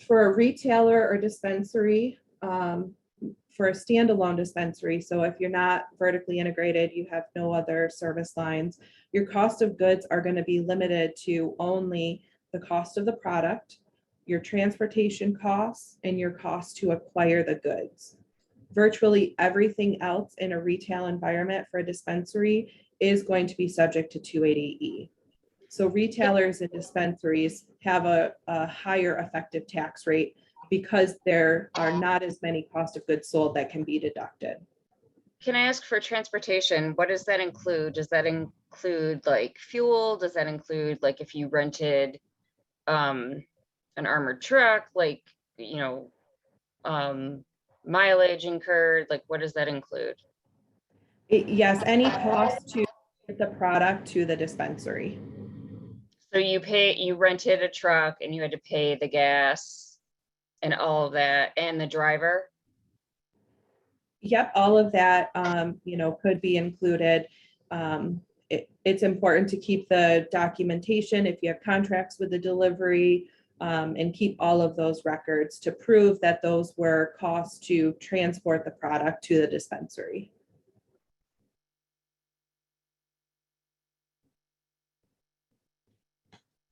For a retailer or dispensary, for a standalone dispensary, so if you're not vertically integrated, you have no other service lines, your cost of goods are going to be limited to only the cost of the product, your transportation costs, and your cost to acquire the goods. Virtually everything else in a retail environment for a dispensary is going to be subject to 280E. So retailers and dispensaries have a higher effective tax rate because there are not as many cost of goods sold that can be deducted. Can I ask for transportation? What does that include? Does that include like fuel? Does that include like if you rented an armored truck, like, mileage incurred? Like, what does that include? Yes, any cost to get the product to the dispensary. So you rented a truck and you had to pay the gas and all of that and the driver? Yep, all of that, could be included. It's important to keep the documentation if you have contracts with the delivery, and keep all of those records to prove that those were costs to transport the product to the dispensary.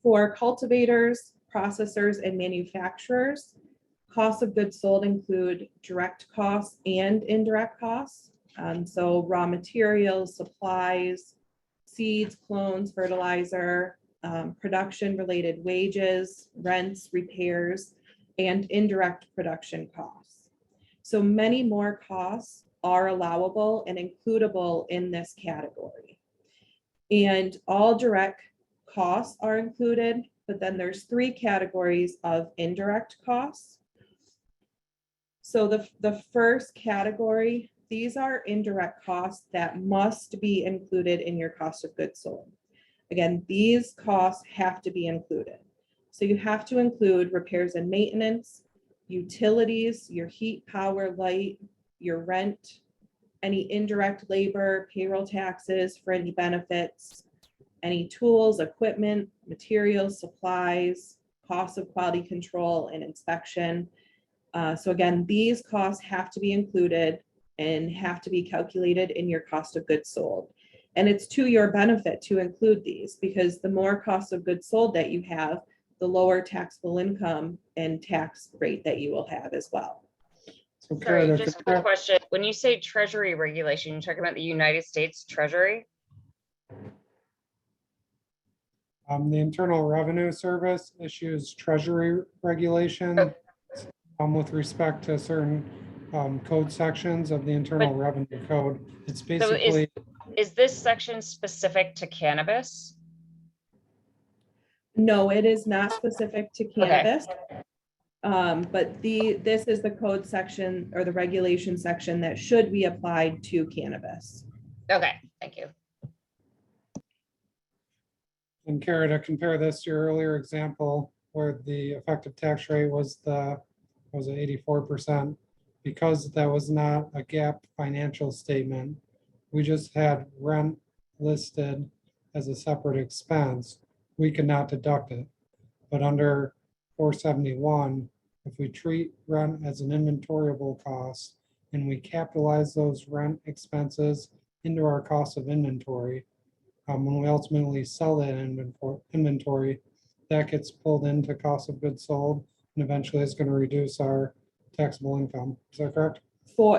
For cultivators, processors, and manufacturers, costs of goods sold include direct costs and indirect costs. So raw materials, supplies, seeds, clones, fertilizer, production related wages, rents, repairs, and indirect production costs. So many more costs are allowable and includable in this category. And all direct costs are included, but then there's 3 categories of indirect costs. So the first category, these are indirect costs that must be included in your cost of goods sold. Again, these costs have to be included. So you have to include repairs and maintenance, utilities, your heat, power, light, your rent, any indirect labor, payroll taxes for any benefits, any tools, equipment, materials, supplies, costs of quality control and inspection. So again, these costs have to be included and have to be calculated in your cost of goods sold. And it's to your benefit to include these because the more cost of goods sold that you have, the lower taxable income and tax rate that you will have as well. So Sorry, Kara, just a quick question. When you say Treasury Regulation, you're talking about the United States Treasury? the Internal Revenue Service issues Treasury Regulation with respect to certain code sections of the Internal Revenue Code. It's basically. Is this section specific to cannabis? No, it is not specific to cannabis. But this is the code section or the regulation section that should be applied to cannabis. Okay, thank you. And Kara, to compare this to your earlier example where the effective tax rate was it 84%, because that was not a GAAP financial statement. We just had rent listed as a separate expense. We could not deduct it. But under 471, if we treat rent as an inventoriable cost and we capitalize those rent expenses into our cost of inventory, when we ultimately sell that inventory, that gets pulled into cost of goods sold and eventually it's going to reduce our taxable income. Is that correct?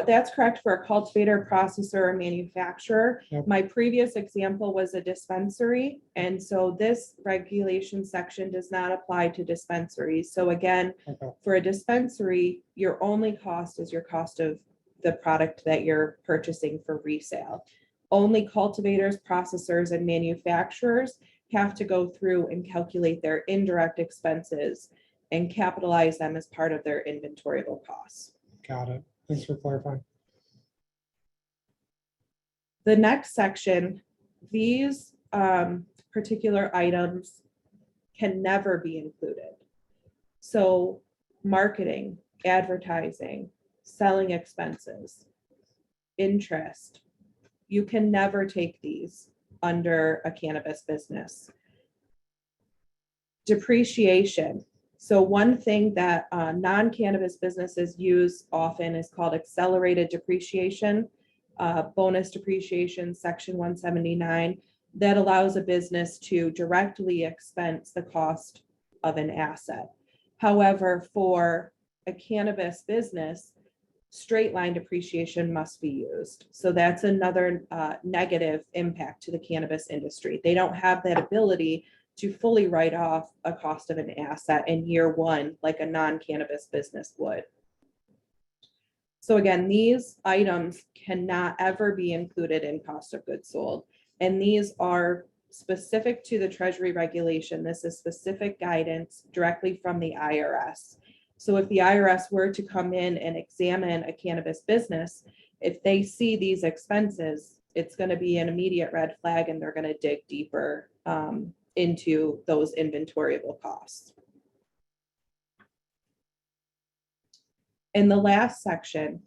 That's correct for a cultivator, processor, or manufacturer. Yep. My previous example was a dispensary. And so this regulation section does not apply to dispensaries. So again, Okay. for a dispensary, your only cost is your cost of the product that you're purchasing for resale. Only cultivators, processors, and manufacturers have to go through and calculate their indirect expenses and capitalize them as part of their inventoriable costs. Got it. Thanks for clarifying. The next section, these particular items can never be included. So marketing, advertising, selling expenses, interest, you can never take these under a cannabis business. Depreciation. So one thing that non-cannabis businesses use often is called accelerated depreciation, bonus depreciation, section 179, that allows a business to directly expense the cost of an asset. However, for a cannabis business, straight line depreciation must be used. So that's another negative impact to the cannabis industry. They don't have that ability to fully write off a cost of an asset in year one, like a non-cannabis business would. So again, these items cannot ever be included in cost of goods sold. And these are specific to the Treasury Regulation. This is specific guidance directly from the IRS. So if the IRS were to come in and examine a cannabis business, if they see these expenses, it's going to be an immediate red flag and they're going to dig deeper into those inventoriable costs. In the last section,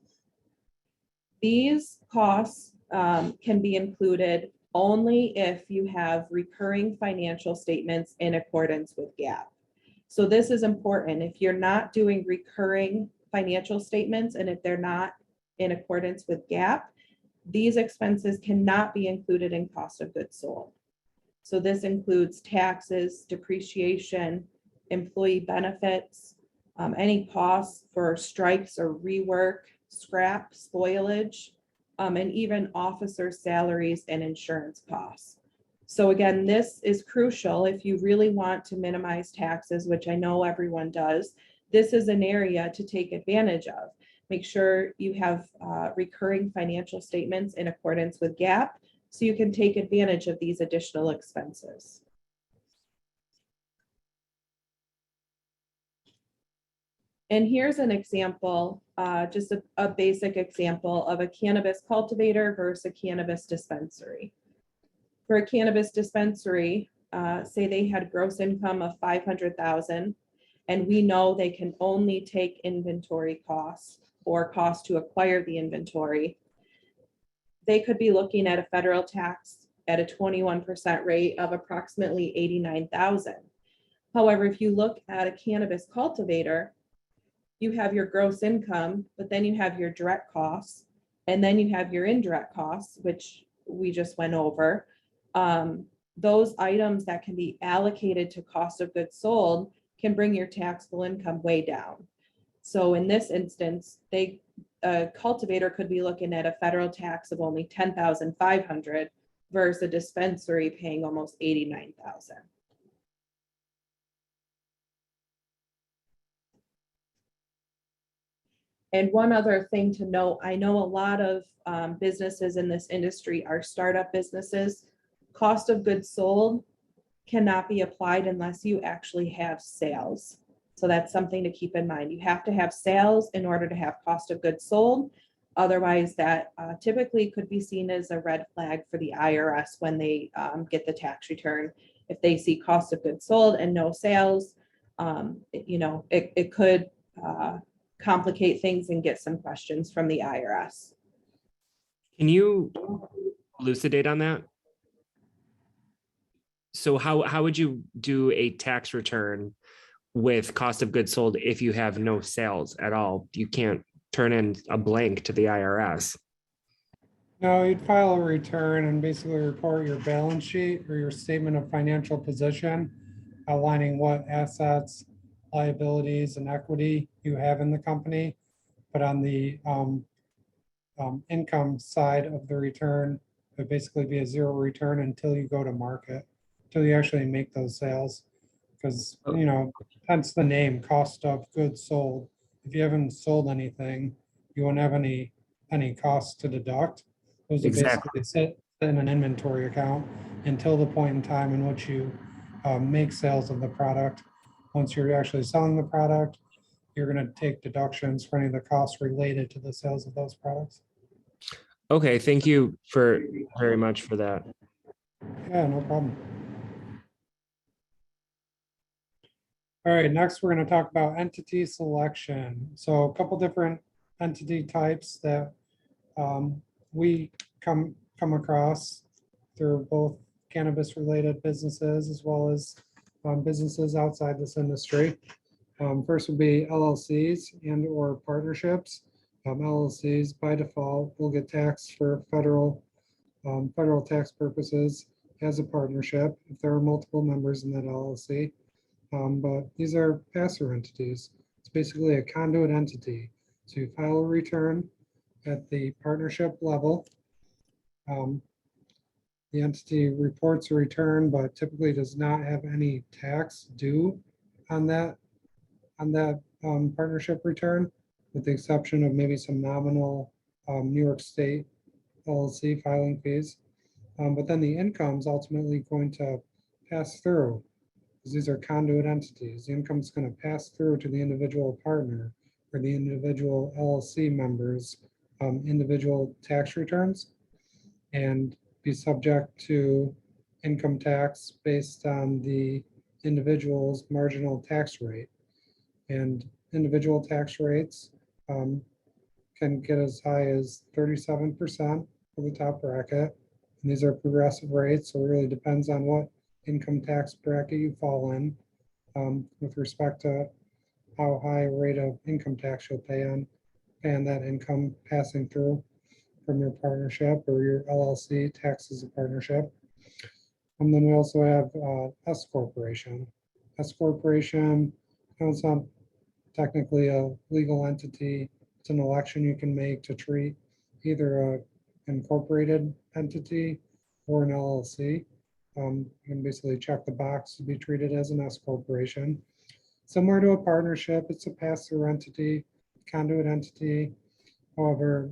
these costs can be included only if you have recurring financial statements in accordance with GAAP. So this is important. If you're not doing recurring financial statements and if they're not in accordance with GAAP, these expenses cannot be included in cost of goods sold. So this includes taxes, depreciation, employee benefits, any costs for strikes or rework, scrap, spoilage, and even officer salaries and insurance costs. So again, this is crucial if you really want to minimize taxes, which I know everyone does. This is an area to take advantage of. Make sure you have recurring financial statements in accordance with GAAP so you can take advantage of these additional expenses. And here's an example, just a basic example of a cannabis cultivator versus a cannabis dispensary. For a cannabis dispensary, say they had gross income of $500,000, and we know they can only take inventory costs or cost to acquire the inventory. They could be looking at a federal tax at a 21% rate of approximately $89,000. However, if you look at a cannabis cultivator, you have your gross income, but then you have your direct costs, and then you have your indirect costs, which we just went over. Those items that can be allocated to cost of goods sold can bring your taxable income way down. So in this instance, a cultivator could be looking at a federal tax of only $10,500 versus a dispensary paying almost $89,000. And one other thing to note, I know a lot of businesses in this industry are startup businesses. Cost of goods sold cannot be applied unless you actually have sales. So that's something to keep in mind. You have to have sales in order to have cost of goods sold. Otherwise, that typically could be seen as a red flag for the IRS when they get the tax return. If they see cost of goods sold and no sales, it could complicate things and get some questions from the IRS. Can you elucidate on that? So how would you do a tax return with cost of goods sold if you have no sales at all? You can't turn in a blank to the IRS. No, you'd file a return and basically report your balance sheet or your statement of financial position, outlining what assets, liabilities, and equity you have in the company. But on the income side of the return, it would basically be a zero return until you go to market, until you actually make those sales. Because, hence the name, cost of goods sold. If you haven't sold anything, you won't have any costs to deduct. Those are Exactly. basically sit in an inventory account until the point in time in which you make sales of the product. Once you're actually selling the product, you're going to take deductions for any of the costs related to the sales of those products. Okay, thank you very much for that. Yeah, no problem. All right, next we're going to talk about entity selection. So a couple different entity types that we come across through both cannabis related businesses as well as businesses outside this industry. First would be LLCs and or partnerships. LLCs by default will get taxed for federal tax purposes as a partnership if there are multiple members in that LLC. But these are pass-through entities. It's basically a conduit entity. So you file a return at the partnership level. The entity reports a return, but typically does not have any tax due on that partnership return, with the exception of maybe some nominal New York State LLC filing fees. But then the income is ultimately going to pass through, because these are conduit entities. The income is going to pass through to the individual partner or the individual LLC members' individual tax returns and be subject to income tax based on the individual's marginal tax rate. And individual tax rates can get as high as 37% for the top bracket. And these are progressive rates, so it really depends on what income tax bracket you fall in with respect to how high a rate of income tax you'll pay on that income passing through from your partnership or your LLC tax as a partnership. And then we also have S corporation. S corporation, it's not technically a legal entity. It's an election you can make to treat either a incorporated entity or an LLC. You can basically check the box to be treated as an S corporation. Similar to a partnership, it's a pass-through entity, conduit entity. However,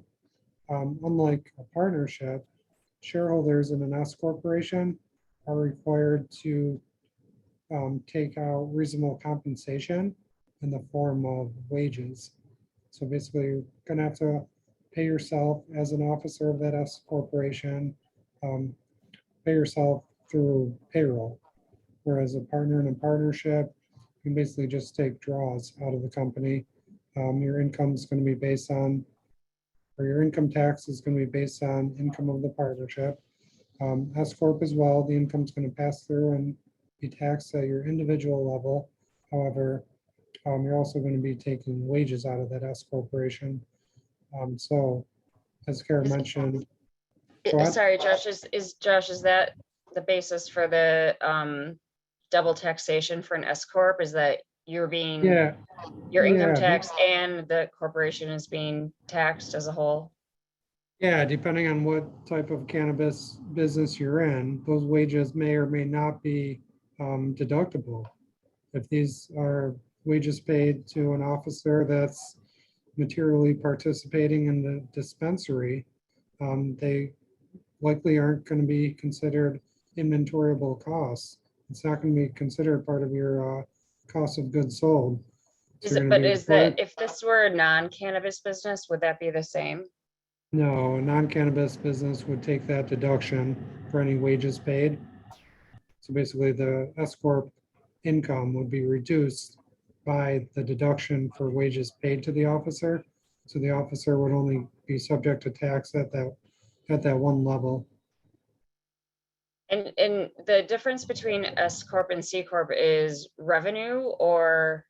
unlike a partnership, shareholders in an S corporation are required to take out reasonable compensation in the form of wages. So basically, you're going to have to pay yourself as an officer of that S corporation, pay yourself through payroll. Whereas a partner in a partnership, you can basically just take draws out of the company. Your income is going to be based on, or your income tax is going to be based on income of the partnership. S Corp as well, the income is going to pass through and be taxed at your individual level. However, you're also going to be taking wages out of that S corporation. So, as Kara mentioned, Sorry, Josh, is that the basis for the double taxation for an S corp? Is that you're being, your income tax and the corporation is being taxed as a whole? Yeah, depending on what type of cannabis business you're in, those wages may or may not be deductible. If these are wages paid to an officer that's materially participating in the dispensary, they likely aren't going to be considered inventoriable costs. It's not going to be considered part of your cost of goods sold. So Is you're it, gonna but be is that, required- if this were a non-cannabis business, would that be the same? No, a non-cannabis business would take that deduction for any wages paid. So basically, the S Corp income would be reduced by the deduction for wages paid to the officer. So the officer would only be subject to tax at that one level. And the difference between S Corp and C Corp is revenue or,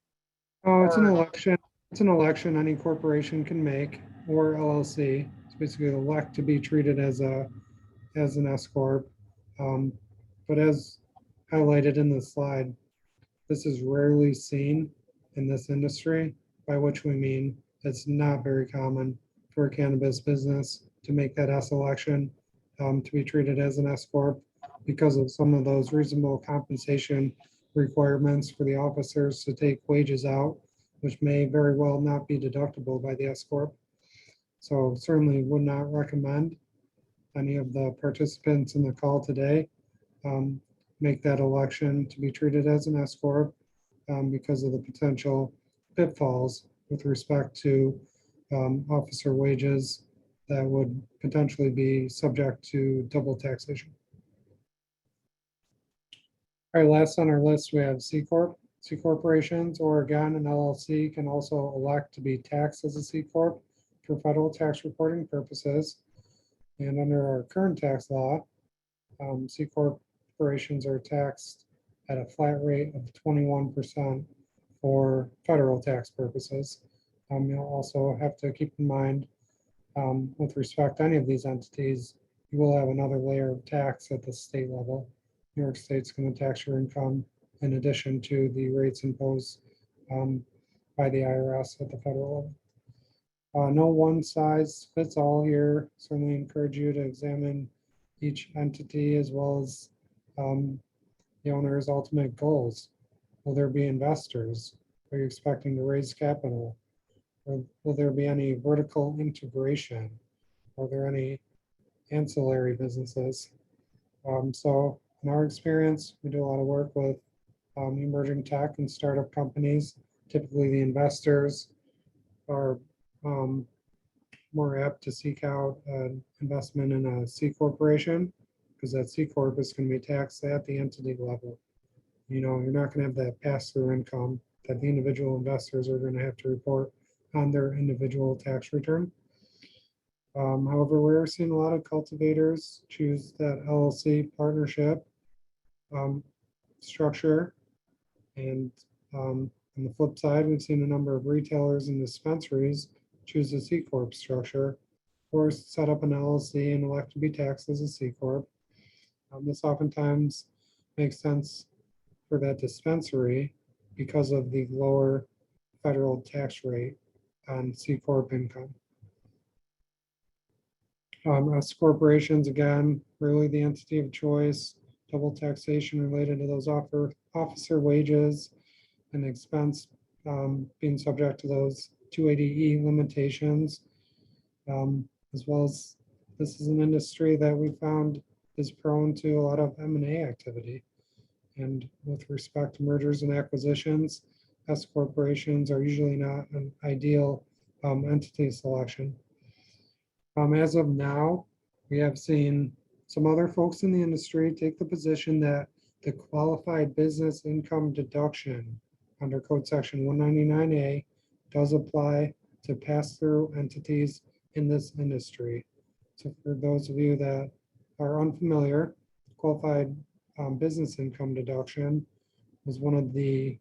Oh, it's an Or- election. It's an election any corporation can make, or LLC. It's basically elect to be treated as an S corp. But as highlighted in the slide, this is rarely seen in this industry, by which we mean it's not very common for a cannabis business to make that S election, to be treated as an S corp because of some of those reasonable compensation requirements for the officers to take wages out, which may very well not be deductible by the S corp. So certainly would not recommend any of the participants in the call today make that election to be treated as an S corp because of the potential pitfalls with respect to officer wages that would potentially be subject to double taxation. All right, last on our list, we have C Corp. C corporations, or again, an LLC can also elect to be taxed as a C Corp for federal tax reporting purposes. And under our current tax law, C corporations are taxed at a flat rate of 21% for federal tax purposes. You'll also have to keep in mind, with respect to any of these entities, you will have another layer of tax at the state level. New York State's going to tax your income in addition to the rates imposed by the IRS at the federal level. No one size fits all here. Certainly encourage you to examine each entity as well as the owner's ultimate goals. Will there be investors? Are you expecting to raise capital? Or will there be any vertical integration? Are there any ancillary businesses? So in our experience, we do a lot of work with emerging tech and startup companies. Typically, the investors are more apt to seek out an investment in a C corporation because that C corp is going to be taxed at the entity level. You know, you're not going to have that pass-through income that the individual investors are going to have to report on their individual tax return. However, we're seeing a lot of cultivators choose that LLC partnership structure. And on the flip side, we've seen a number of retailers and dispensaries choose a C Corp structure or set up an LLC and elect to be taxed as a C Corp. This oftentimes makes sense for that dispensary because of the lower federal tax rate on C Corp income. S corporations, again, really the entity of choice, double taxation related to those officer wages and expense being subject to those 280E limitations, as well as this is an industry that we found is prone to a lot of M&A activity. And with respect to mergers and acquisitions, S corporations are usually not an ideal entity selection. As of now, we have seen some other folks in the industry take the position that the qualified business income deduction under Code Section 199A does apply to pass-through entities in this industry. So for those of you that are unfamiliar, qualified business income deduction was one of the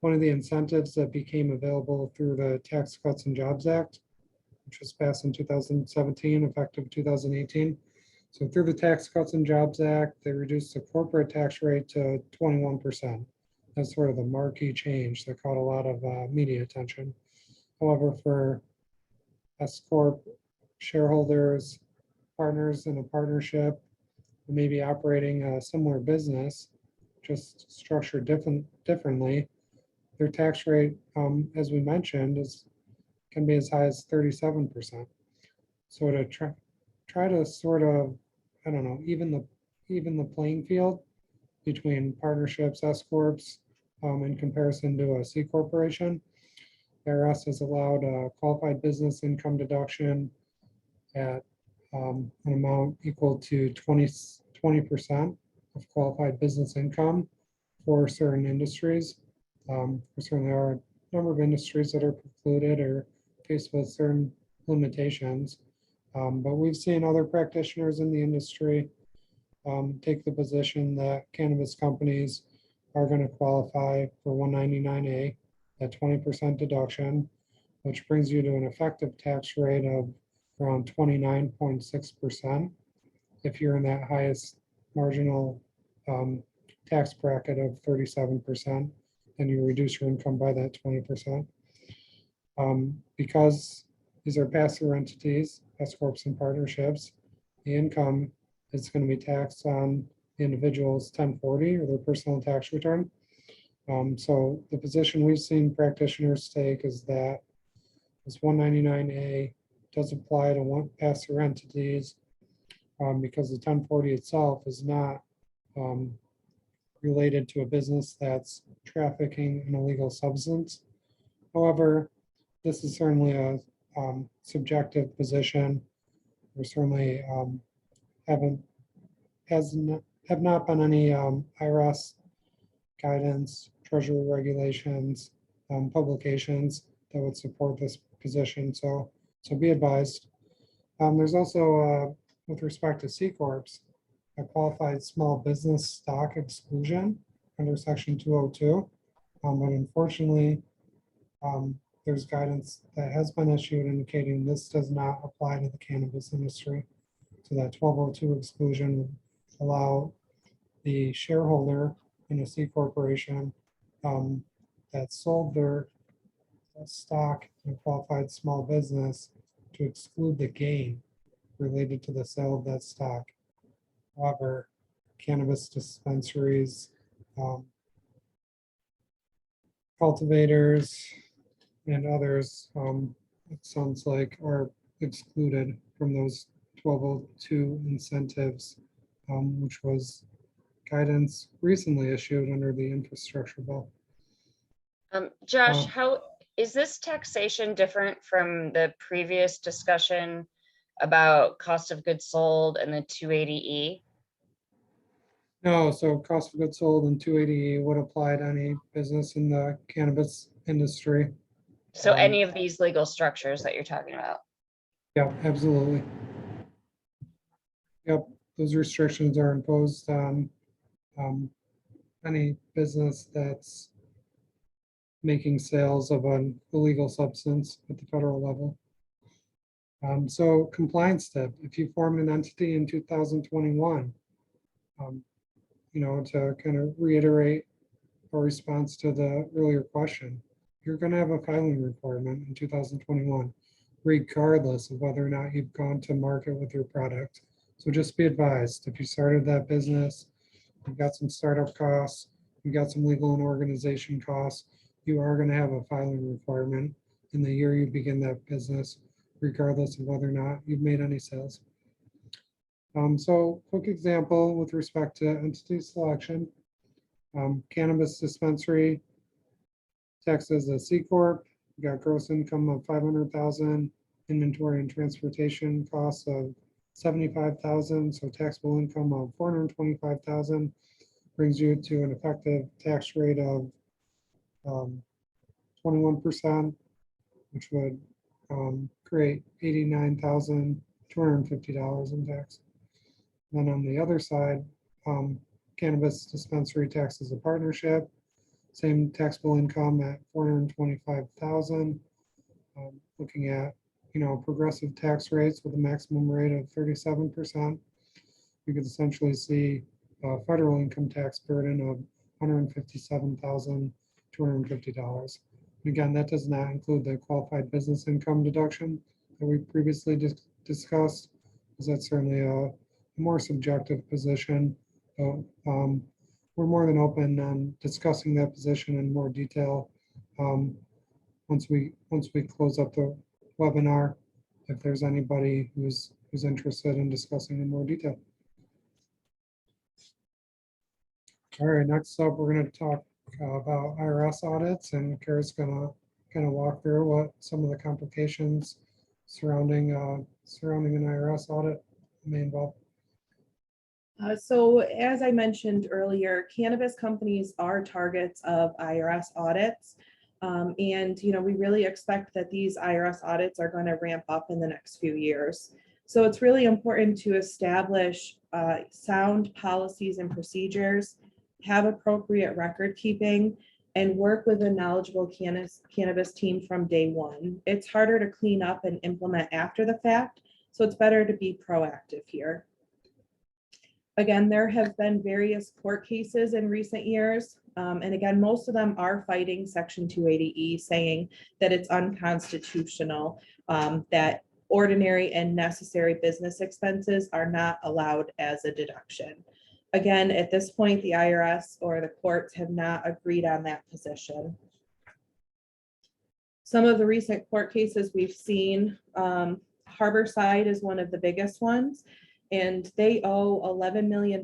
incentives that became available through the Tax Cuts and Jobs Act, which was passed in 2017, effective 2018. So through the Tax Cuts and Jobs Act, they reduced the corporate tax rate to 21%. That's sort of the marquee change that caught a lot of media attention. However, for S Corp shareholders, partners in a partnership, who may be operating a similar business, just structured differently, their tax rate, as we mentioned, can be as high as 37%. So to try to sort of, I don't know, even the playing field between partnerships, S corps, in comparison to a C corporation. IRS has allowed a qualified business income deduction at an amount equal to 20% of qualified business income for certain industries. There certainly are a number of industries that are precluded or faced with certain limitations. But we've seen other practitioners in the industry take the position that cannabis companies are going to qualify for 199A, at 20% deduction, which brings you to an effective tax rate of around 29.6%. If you're in that highest marginal tax bracket of 37%, then you reduce your income by that 20%. Because these are pass-through entities, S corps and partnerships, the income is going to be taxed on the individual's 1040 or their personal tax return. So the position we've seen practitioners take is that this 199A does apply to pass-through entities because the 1040 itself is not related to a business that's trafficking an illegal substance. However, this is certainly a subjective position. There certainly have not been any IRS guidance, Treasury regulations, publications that would support this position. So be advised. There's also, with respect to C corps, a qualified small business stock exclusion under Section 202. But unfortunately, there's guidance that has been issued indicating this does not apply to the cannabis industry. So that 1202 exclusion would allow the shareholder in a C corporation that sold their stock in a qualified small business to exclude the gain related to the sale of that stock. However, cannabis dispensaries, cultivators, and others, it sounds like, are excluded from those 1202 incentives, which was guidance recently issued under the infrastructure bill. Josh, how is this taxation different from the previous discussion about cost of goods sold and the 280E? No, so cost of goods sold and 280E would apply to any business in the cannabis industry. So any of these legal structures that you're talking about? Yeah, absolutely. Yep, those restrictions are imposed on any business that's making sales of an illegal substance at the federal level. So compliance tip, if you formed an entity in 2021, to kind of reiterate a response to the earlier question, you're going to have a filing requirement in 2021, regardless of whether or not you've gone to market with your product. So just be advised, if you started that business, you've got some startup costs, you've got some legal and organization costs, you are going to have a filing requirement in the year you begin that business, regardless of whether or not you've made any sales. So quick example with respect to entity selection. Cannabis dispensary, taxed as a C corp, you got gross income of 500,000, inventory and transportation costs of 75,000, so taxable income of 425,000 brings you to an effective tax rate of 21%, which would create $89,250 in tax. Then on the other side, cannabis dispensary tax as a partnership, same taxable income at 425,000. Looking at progressive tax rates with a maximum rate of 37%, you could essentially see a federal income tax burden of $157,250. Again, that does not include the qualified business income deduction that we previously discussed, because that's certainly a more subjective position. But we're more than open on discussing that position in more detail once we close up the webinar, if there's anybody who's interested in discussing in more detail. All right, next up, we're going to talk about IRS audits, and Kara's gonna kind of walk through what some of the complications surrounding an IRS audit may involve. So as I mentioned earlier, cannabis companies are targets of IRS audits. And, we really expect that these IRS audits are going to ramp up in the next few years. So it's really important to establish sound policies and procedures, have appropriate record keeping, and work with a knowledgeable cannabis team from day one. It's harder to clean up and implement after the fact, so it's better to be proactive here. Again, there have been various court cases in recent years. And again, most of them are fighting Section 280E, saying that it's unconstitutional, that ordinary and necessary business expenses are not allowed as a deduction. Again, at this point, the IRS or the courts have not agreed on that position. Some of the recent court cases we've seen, Harborside is one of the biggest ones. And they owe $11 million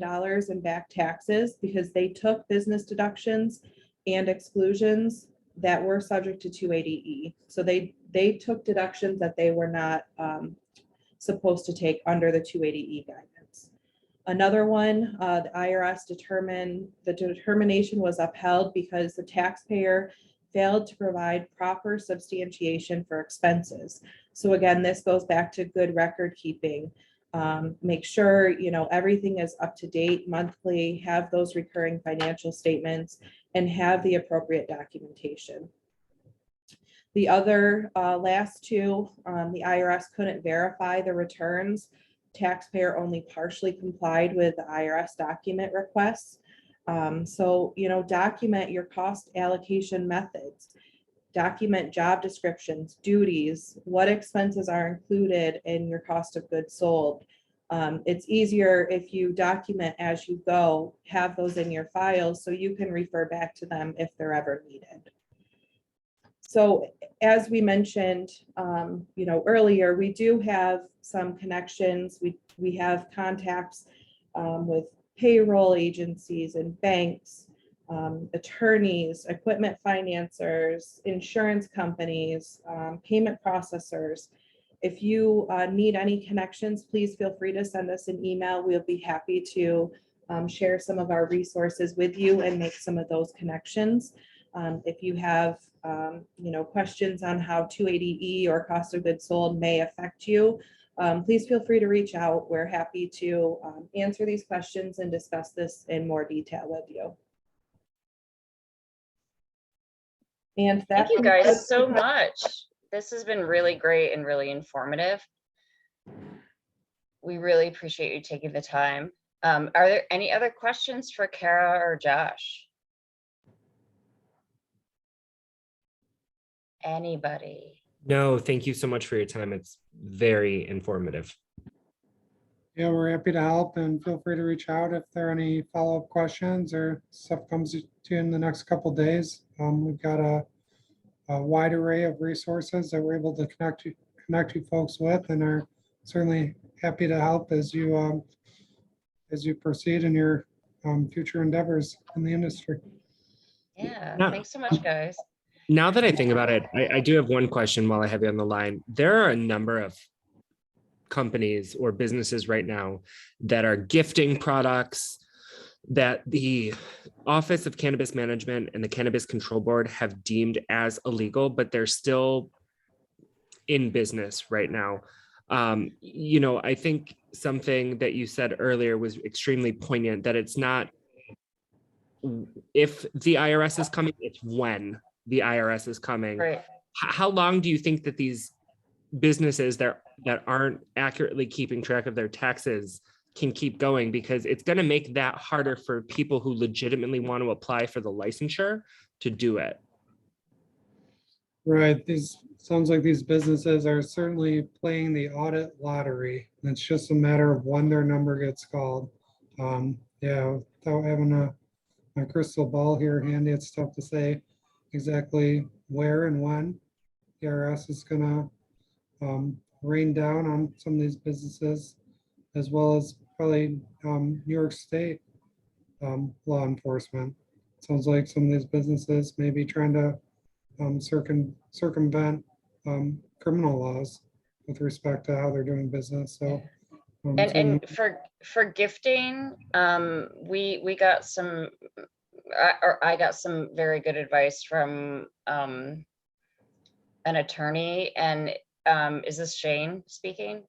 in back taxes because they took business deductions and exclusions that were subject to 280E. So they took deductions that they were not supposed to take under the 280E guidance. Another one, the IRS determined the determination was upheld because the taxpayer failed to provide proper substantiation for expenses. So again, this goes back to good record keeping. Make sure, everything is up to date monthly, have those recurring financial statements, and have the appropriate documentation. The other last two, the IRS couldn't verify the returns. Taxpayer only partially complied with the IRS document requests. So, document your cost allocation methods. Document job descriptions, duties, what expenses are included in your cost of goods sold. It's easier if you document as you go, have those in your files so you can refer back to them if they're ever needed. So as we mentioned, earlier, we do have some connections. We have contacts with payroll agencies and banks, attorneys, equipment financiers, insurance companies, payment processors. If you need any connections, please feel free to send us an email. We'll be happy to share some of our resources with you and make some of those connections. If you have questions on how 280E or cost of goods sold may affect you, please feel free to reach out. We're happy to answer these questions and discuss this in more detail with you. And Thank you guys so much. This has been really great and really informative. We really appreciate you taking the time. Are there any other questions for Kara or Josh? Anybody? No, thank you so much for your time. It's very informative. Yeah, we're happy to help, and feel free to reach out if there are any follow-up questions or stuff comes to you in the next couple of days. We've got a wide array of resources that we're able to connect you folks with, and are certainly happy to help as you proceed in your future endeavors in the industry. Yeah, No. thanks so much, guys. Now that I think about it, I do have one question while I have you on the line. There are a number of companies or businesses right now that are gifting products that the Office of Cannabis Management and the Cannabis Control Board have deemed as illegal, but they're still in business right now. I think something that you said earlier was extremely poignant, that it's not if the IRS is coming, it's when the IRS is coming. Right. How long do you think that these businesses that aren't accurately keeping track of their taxes can keep going? Because it's going to make that harder for people who legitimately want to apply for the licensure to do it. Right. Sounds like these businesses are certainly playing the audit lottery. And it's just a matter of when their number gets called. Yeah, without having my crystal ball here handy, it's tough to say exactly where and when the IRS is going to rain down on some of these businesses, as well as probably New York State law enforcement. sounds like some of these businesses may be trying to circumvent criminal laws with respect to how they're doing business. So, And for gifting, we got some, or I got some very good advice from an attorney. And is this Shane speaking?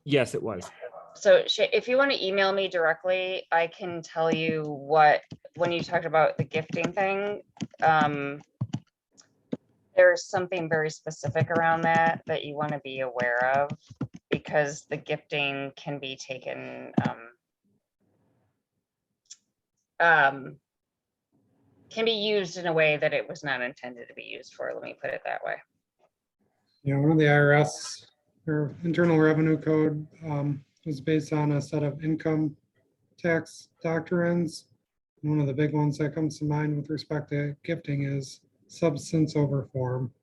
Yes, it was. So if you want to email me directly, I can tell you what, when you talked about the gifting thing, there's something very specific around that you want to be aware of, because the gifting can be taken, can be used in a way that it was not intended to be used for. Let me put it that way. Yeah, one of the IRS or Internal Revenue Code was based on a set of income tax doctrines. One of the big ones that comes to mind with respect to gifting is substance over form.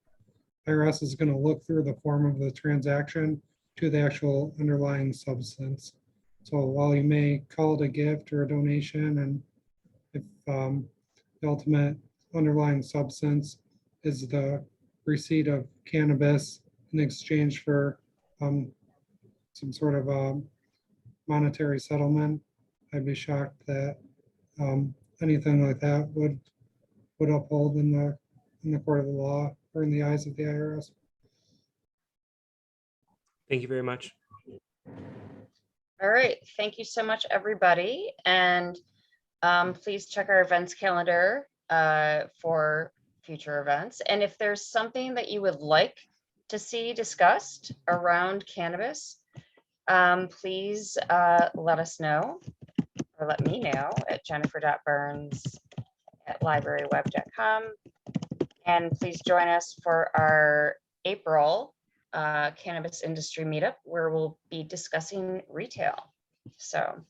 IRS is going to look through the form of the transaction to the actual underlying substance. So while you may call it a gift or a donation, and if the ultimate underlying substance is the receipt of cannabis in exchange for some sort of monetary settlement, I'd be shocked that anything like that would uphold in the court of the law or in the eyes of the IRS. Thank you very much. All right, thank you so much, everybody. And please check our events calendar for future events. And if there's something that you would like to see discussed around cannabis, please let us know, or let me know at jennifer.burns@libraryweb.com. And please join us for our April cannabis industry meetup, where we'll be discussing retail. So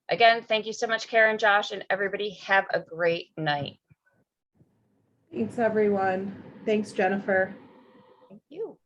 again, thank you so much, Karen, Josh, and everybody. Have a great night. Thanks, everyone. Thanks, Jennifer. Thank you.